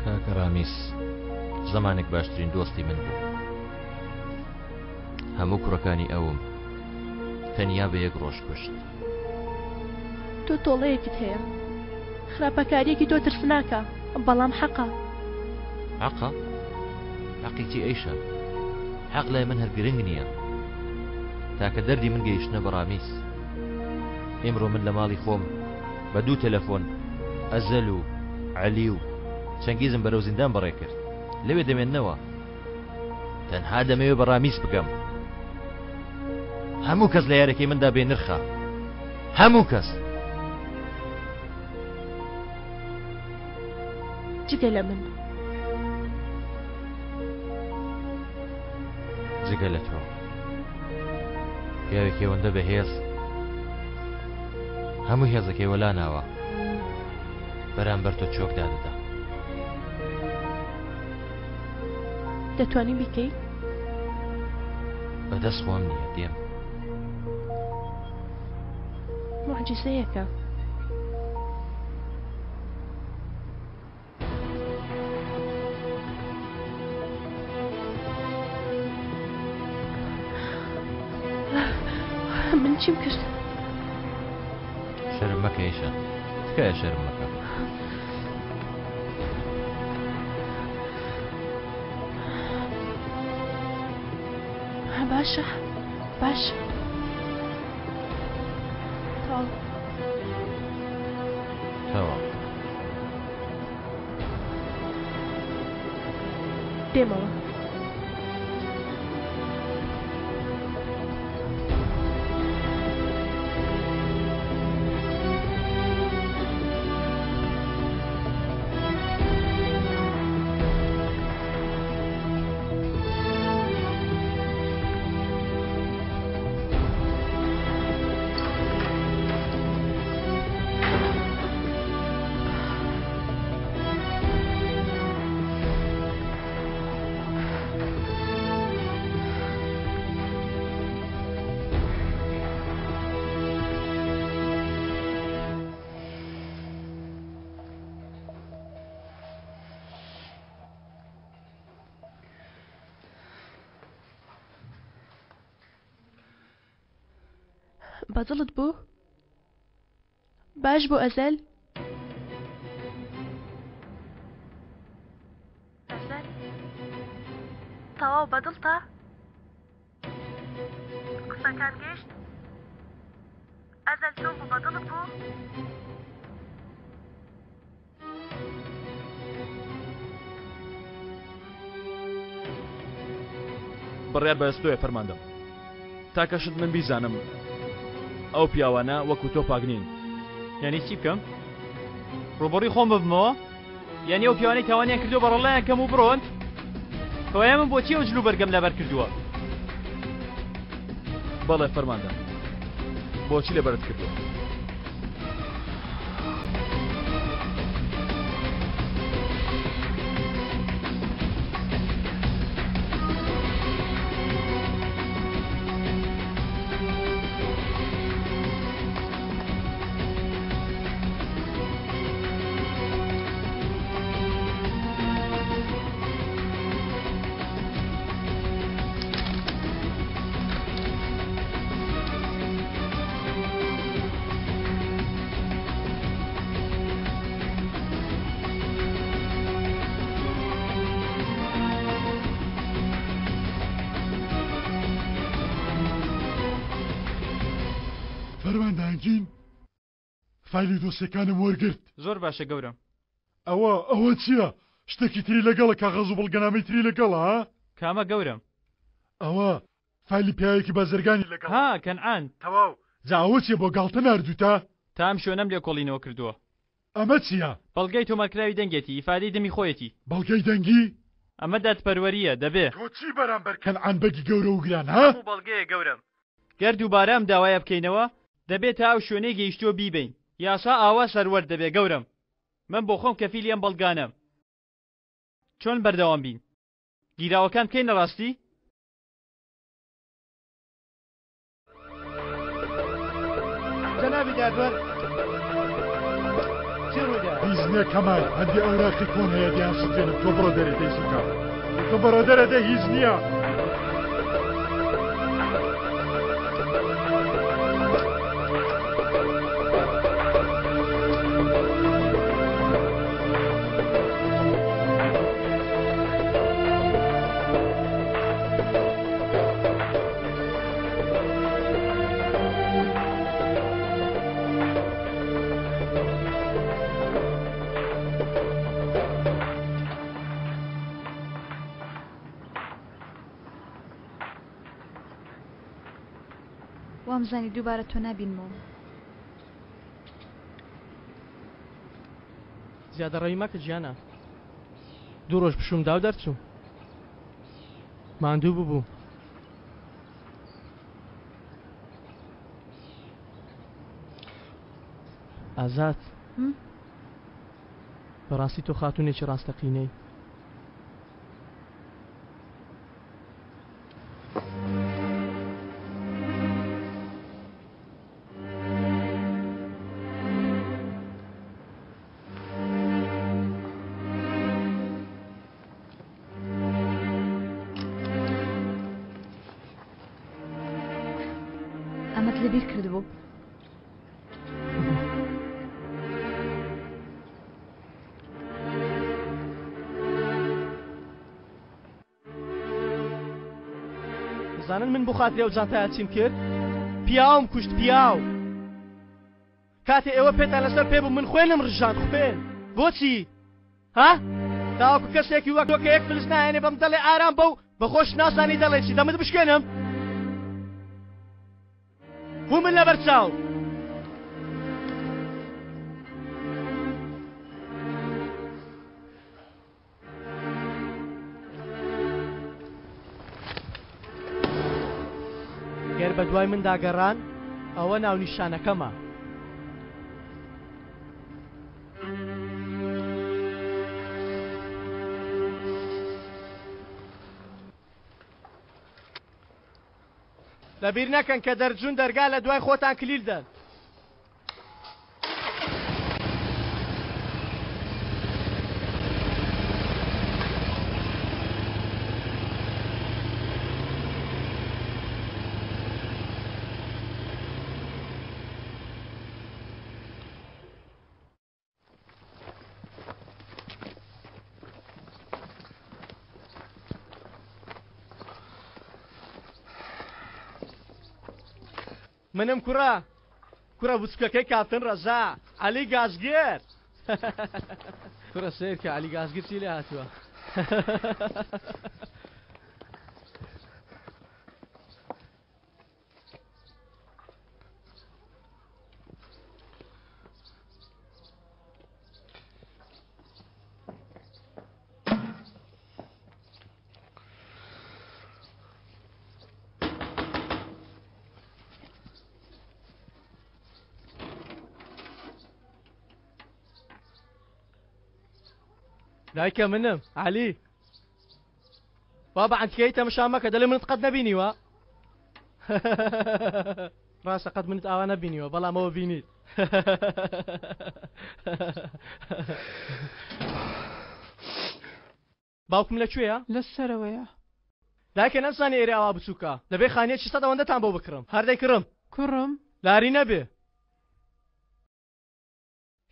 کاکە ڕامیس زەمانێک باشترین دۆستی من بوو. هەموو کوڕەکانی ئەوم تەنیا بە یەک ڕۆژ کوشت. تۆ تۆڵەیەکت هەیە، خراپەکاریەکی تۆ ترسناکە، بەڵام حەقە. حەقە؟ حەقێکی ئەیشە. حەق لای من هەر گرنگ نییە. تاکە دەردی من گەیشتنە بە ڕامیس. ئێمڕۆ من لە ماڵی خۆم بە 2 تەلەفۆن ئەزەل و عەلی و چەنگیزم بەرەو زیندان بەڕێ کرد. لەوێ دەمێننەوە. تەنها دەمەوێت بە ڕامیس بگەم. هەموو کەس لە یارەکەی مندا بێ نرخە. هەموو کەس. جگە لە من. جگە لە تۆ. پیاوێکی ئەوەندە بەهێز هەموو هێزەکەی وەلا ناوە بەرامبەر تۆ چۆک دادەدا. دەتوانی بیکەی؟ بەدەست خۆم نییە دێم. معجزەیەکە. من چیم کرد؟ شەرم مەکە ئێشە. تکایە شەرم مەکە. باشە باشە. تەواو. دێمەوە. بەدڵت بوو؟ باش بۆ ئەزەل؟ ئەزەل؟ تەواو بەدڵتە؟ قسەکان گەشت؟ ئەزەل تۆ بوو بەدڵت بوو؟ بڕیار بەدەستۆیە فەرماندەم. تاکەشت من بیزانم ئەو پیاوانە وەکو تۆ پاگنین. یعنی چی بکەم؟ ڕوبەڕووی خۆم ببمەوە؟ یعنی ئەو پیاوانەی تاوانیان کردو بەڕەڵایان کەم و بڕۆن؟ کەوایە من بۆچی ئەو جلو بەرگەم لەبەر کردووە؟ بەڵێ فەرماندەم. بۆچی لەبەرت کردووە؟ فەرماندەهەنگین فایلی دۆسیەکانم وەرگرت. زۆر باشە گەورم. ئەوە چییە؟ شتێکی تری لەگەڵە کاغەز و بەڵگەنامەی تری لەگەڵە ها؟ کامە گەورم؟ ئەوە فایلی پیاوێکی بازرگانی لەگەڵ. ها کەنعان. تەواو. جاوە چیە بۆ گاڵتە ناردووتە؟ تام شوێنەم لێ کۆڵینەوە کردووە. ئەمە چییە؟ بەڵگەی تۆمارکراوی دەنگێتی ئیفادەی دەمی خۆیەتی. بەڵگەی دەنگی؟ ئەمە دادپەروەریە دەبێ. تۆ چی بەرامبەر کەنعان بەگی گەورە و گران ها؟ هەموو بەڵگەیە گەورم. گەر دووبارە ئەم داوایە بکەینەوە دەبێت تا ئەو شوێنەی گەیشتووە بیبین. یاسا ئاوا سەروەر دەبێ گەورم. من بۆ خۆم کەفیلی ئەم بەڵگانەم. چۆن بەردەوام بین؟ گیراوەکان بکەینە ڕاستی؟ جەنابی دادوەر چی ڕوویدا؟ هیچ نییە کەمال هەندی ئەوراقی کۆن هەیە دیان سوتێنم تۆ بڕۆ دەرێ دەیسوکە تۆ بڕۆ دەرە دە هیچ نییە. وامزانی دووبارە تۆ نابینمەوە. زیادە ڕێی مەکە گیانە. دوو ڕۆژ پشوم دا و دەرچوو. ماندوو ببوو. ئازاد بەڕاستی تۆ خاتونێکی ڕاستەقینەی. ئەمەت لەبیر کردبوو. زانن من بۆ خاترێ ئەو جانتایە چیم کرد؟ پیاوم کوشت پیاو. کاتێ ئێوە پێتان لەسەر پێ بوو من خوێنم ڕژاند خوێن. بۆچی؟ ها؟ تاوەکو کەسێکی وەک تۆ کە یەک فلس نایێنێ بەم دەڵێ ئارام بە و بەخۆش ناسانی دەڵێ چی دەمت بشکێنم؟ بوو من لەبەر چاو. گەر بە دوای من داگەڕان ئەوە ناونیشانەکەمە. لەبیر نەکەن کە دەرجون دەرگا لە دوای خۆتان کلیل دەن. منم کوڕە بچکەکەی کاپتن ڕەزا عەلی گازگیر. کوڕە سیر کە عەلی گازگیر چی لێ هاتووە؟ دایکە منم عەلی. وا بەعەنتکەی تەمەشا مەکە دەڵێ منت قەت نەبینیوە. ڕاستە قەت منت ئاوا نەبینیوە بەڵام ئەوە بینیت. باوکم لەکوێیە؟ لەسەرەوەیە. دایکە نەمزانێ ئێرە ئاوا بچووکە دەبێ خانیەکی سەد ئەوەندەتان بۆ بکڕم. هەردەی کڕم. کوڕم لاری نەبێ.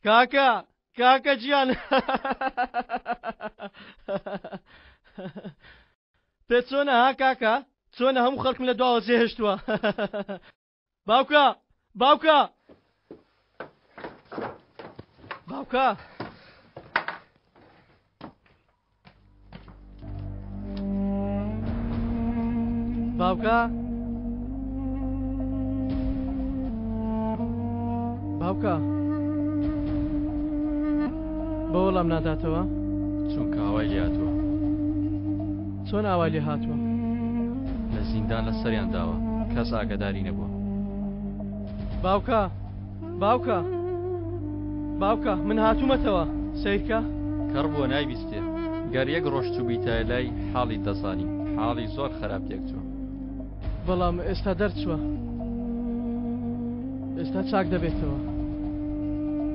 کاکە گیان. پێ چۆنە ها کاکە؟ چۆنە هەموو خەڵکم لە دواوە جێهێشتووە. باوکە باوکە باوکە باوکە باوکە بە وەڵام ناداتەوە؟ چونکە ئاوای لێ هاتووە. چۆن ئاوای لێ هاتووە؟ لە زیندان لە سەریان داوە کەس ئاگاداری نەبووە. باوکە من هاتوومەتەوە سیرکە؟ کەڕ بووە نایبیستێ ئەگەر یەک ڕۆژ چووبیتە لای حاڵی دەزانی حاڵی زۆر خراپ تێکچووە بەڵام ئێستا دەرچووە ئێستا چاک دەبێتەوە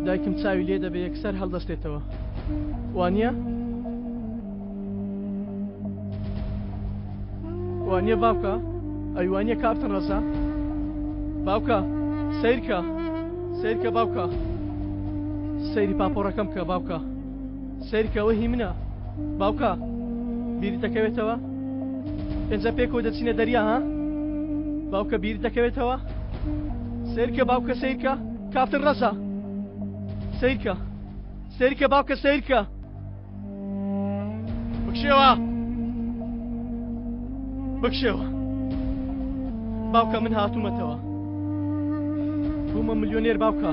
دایکم چاوی لێ دەبێ یەکسەر هەڵدەستێتەوە وانییە؟ وانییە باوکە؟ ئەیوانیە کاپتن ڕەزا؟ باوکە سیرکە سیرکە باوکە سەیری پاپۆڕەکەم کە باوکە سیرکەوە هی منە باوکە بیری دەکەوێتەوە پێنجە پێکەوە دەچینە دەریا ها باوکە بیری دەکەوێتەوە سیرکە باوکە سیرکە کاپتن ڕەزا سیرکە سیرکە باوکە سیرکە بکشێوە بکشێوە باوکە من هاتوومەتەوە بوومە ملیۆنێر باوکە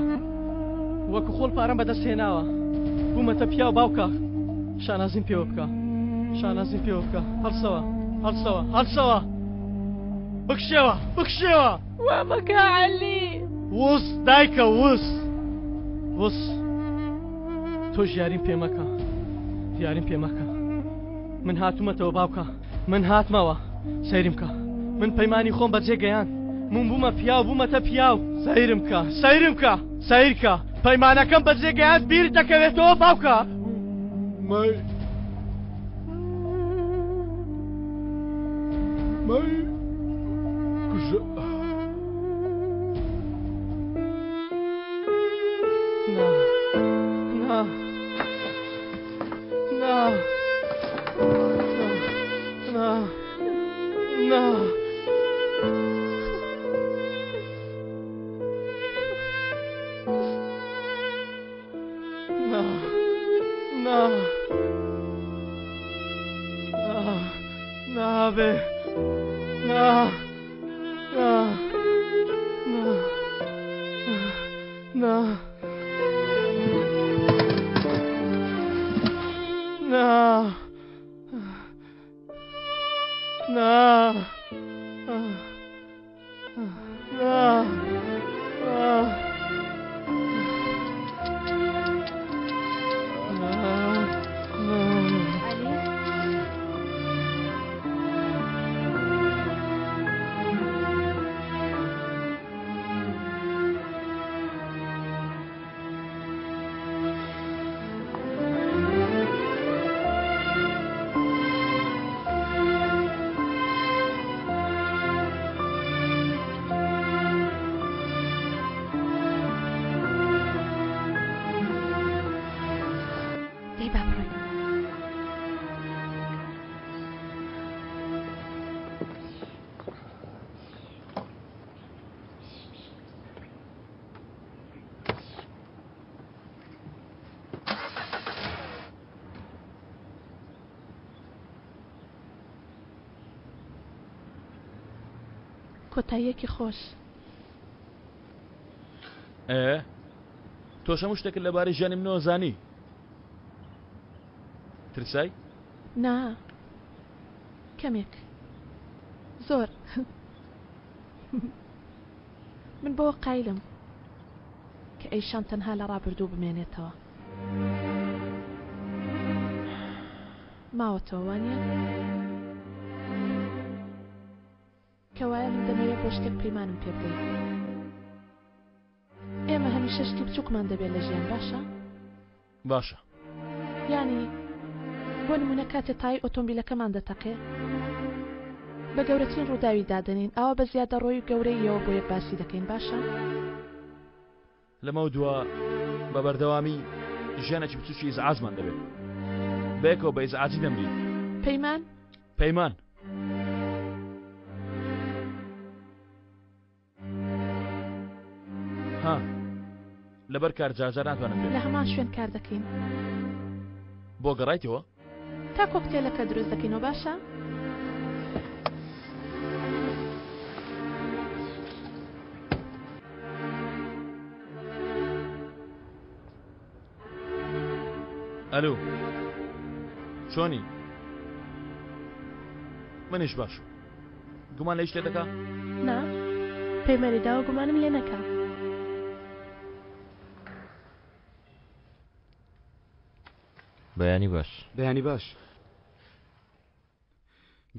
وەکو خۆڵ پارەم بەدەستهێناوە بوومەتە پیا و باوکە شانازیم پێوە بکە شانازیم پێوە بکە هەڵسەوە هەڵسەوە هەڵسەوە بکشێوە بکشێوە وا مەکە عەلی وس دایکە وس وس تۆش یاریم پێ مەکە یاریم پێ مەکە من هاتوومەتەوە باوکە من هاتمەوە سەیرم کە من پەیمانی خۆم بەجێ گەیان من بوومە پیاو بوومەتە پیاو سەیرم کە سەیرم کە سەیرکە پەیمانەکەم بەجێ گەیان بیر دەکەوێتەوە باوکە مای کوژە نا نا نا نا نابێ نا نا نا نا کۆتاییەکی خۆش تۆش هەموو شتێکت لەبارەی ژیانی منەوە زانی ترسای؟ نا کەمێک زۆر من بۆ قایلم کە ئەیشان تەنها لە ڕابردوو بمێنێتەوە ماوەتەوە وانیە؟ کەوایە من دەمەوێت بۆ شتێک پەیمانم پێ بڵێ ئێمە هەمیشە شتی بچووکمان دەبێت لە ژیان باشە؟ باشە یانی بۆ نمونە کاتێ تای ئۆتۆمبیلەکەمان دەتەقێ بە گەورەترین ڕووداوی دادەنین ئەوە بە زیادە ڕۆی گەورەیەوە بۆ یەک باسی دەکەین باشە؟ لەمە دووە بە بەردەوامی ژیانێکی بچووکی ئیزعاجمان دەبێت بەیەکەوە بە ئیزعاجی دەمرین پەیمان؟ پەیمان ها لەبەر کار جارجار ناتوانم بێت لە هەمان شوێن کار دەکەین بۆ گەڕایتەوە؟ تا کۆکتێلەکە دروست دەکەینەوە باشە؟ ئەلو چۆنی؟ منیش باش گومان لە هیچ شتێک دەکا؟ نا پەیمانی داوە گومانم لێ نەکا بەیانی باش بەیانی باش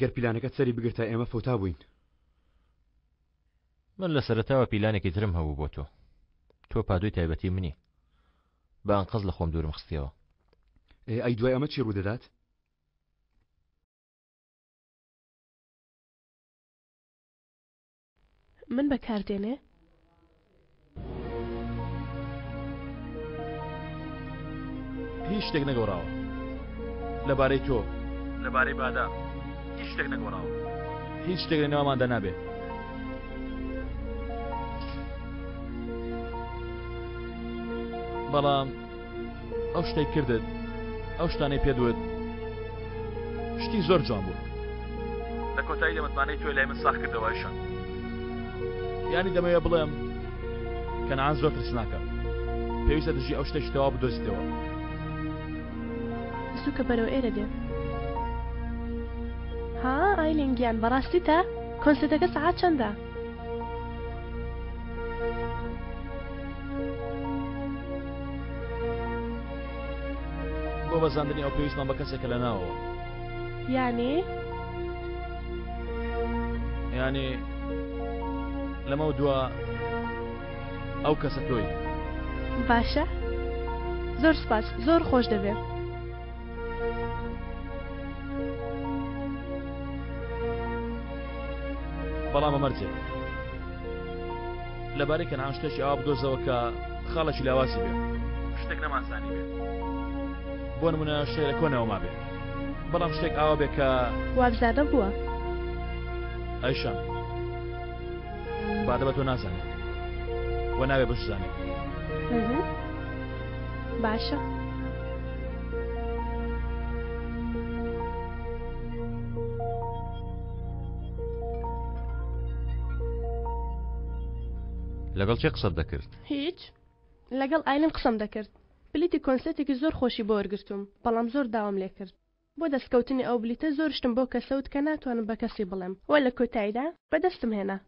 گەر پیلانەکەت سەری بگرتە ئێمە فەوتا بووین. من لە سەرەتاوە پیلانێکی ترم هەبوو بۆ تۆ پادوی تایبەتی منی بە ئەنقەز لە خۆم دوورم خستیەوە. ئەی دوای ئەمە چی ڕوودەدات؟ من بەکاردێنێ؟ هیچ شتێک نەگەوڕاوە لەبارەی تۆ لەبارەی بادا هیچ شتێک نەگەوڕاوە هیچ شتێک لە نێواماندا نابێت. بەڵام ئەو شتێک کردت ئەو شتانەی پێدوت شتی زۆر جوان بوو. لە کۆتایی لە متمانەی تۆی لای من ساخ کردەوەشان یانی دەمەوێت بڵێم کەنعان زۆر ترسناکە پێویستە دژی ئەو شتێکی تەواو بدۆزیتەوە. سوکە بەرەو ئێرە دێ. ها ئایلینگیان بەڕاستی تا کۆنسێتەکە سەعات چەندە؟ بۆ بەزاندنی ئەو پێویستمان بە کەسێکە لە ناوەوە. یانی لەمە دووە ئەو کەسە تۆی. باشە زۆر سپاس زۆر خۆش دەبێت. بەڵام ئەمەرجێ لەبارەی کەنعان شتێکی ئاوا بدۆزەوە کە خاڵێکی لاواسی بێت شتێک نەماسانی بێت. بۆ نمونە شتێک لە کۆنەوە ما بێت بەڵام شتێک ئاوا بێت کە وابزانە بووە ئەیشان بادە بە تۆ نازانێت وە ناوێ بشزانێت. باشە لەگەڵ چێ قسەت دەکرد؟ هیچ لەگەڵ ئایلین قسەم دەکرد. بلیتی کۆنسێتێکی زۆر خۆشی بۆ وەرگرتوم بەڵام زۆر داوام لێ کرد. بۆ دەستکەوتنی ئەو بلیتە زۆر شتم بۆ کەسەوت کە ناتوانم بە کەسی بڵێم وە لە کۆتاییدا بەدەستم هێنا.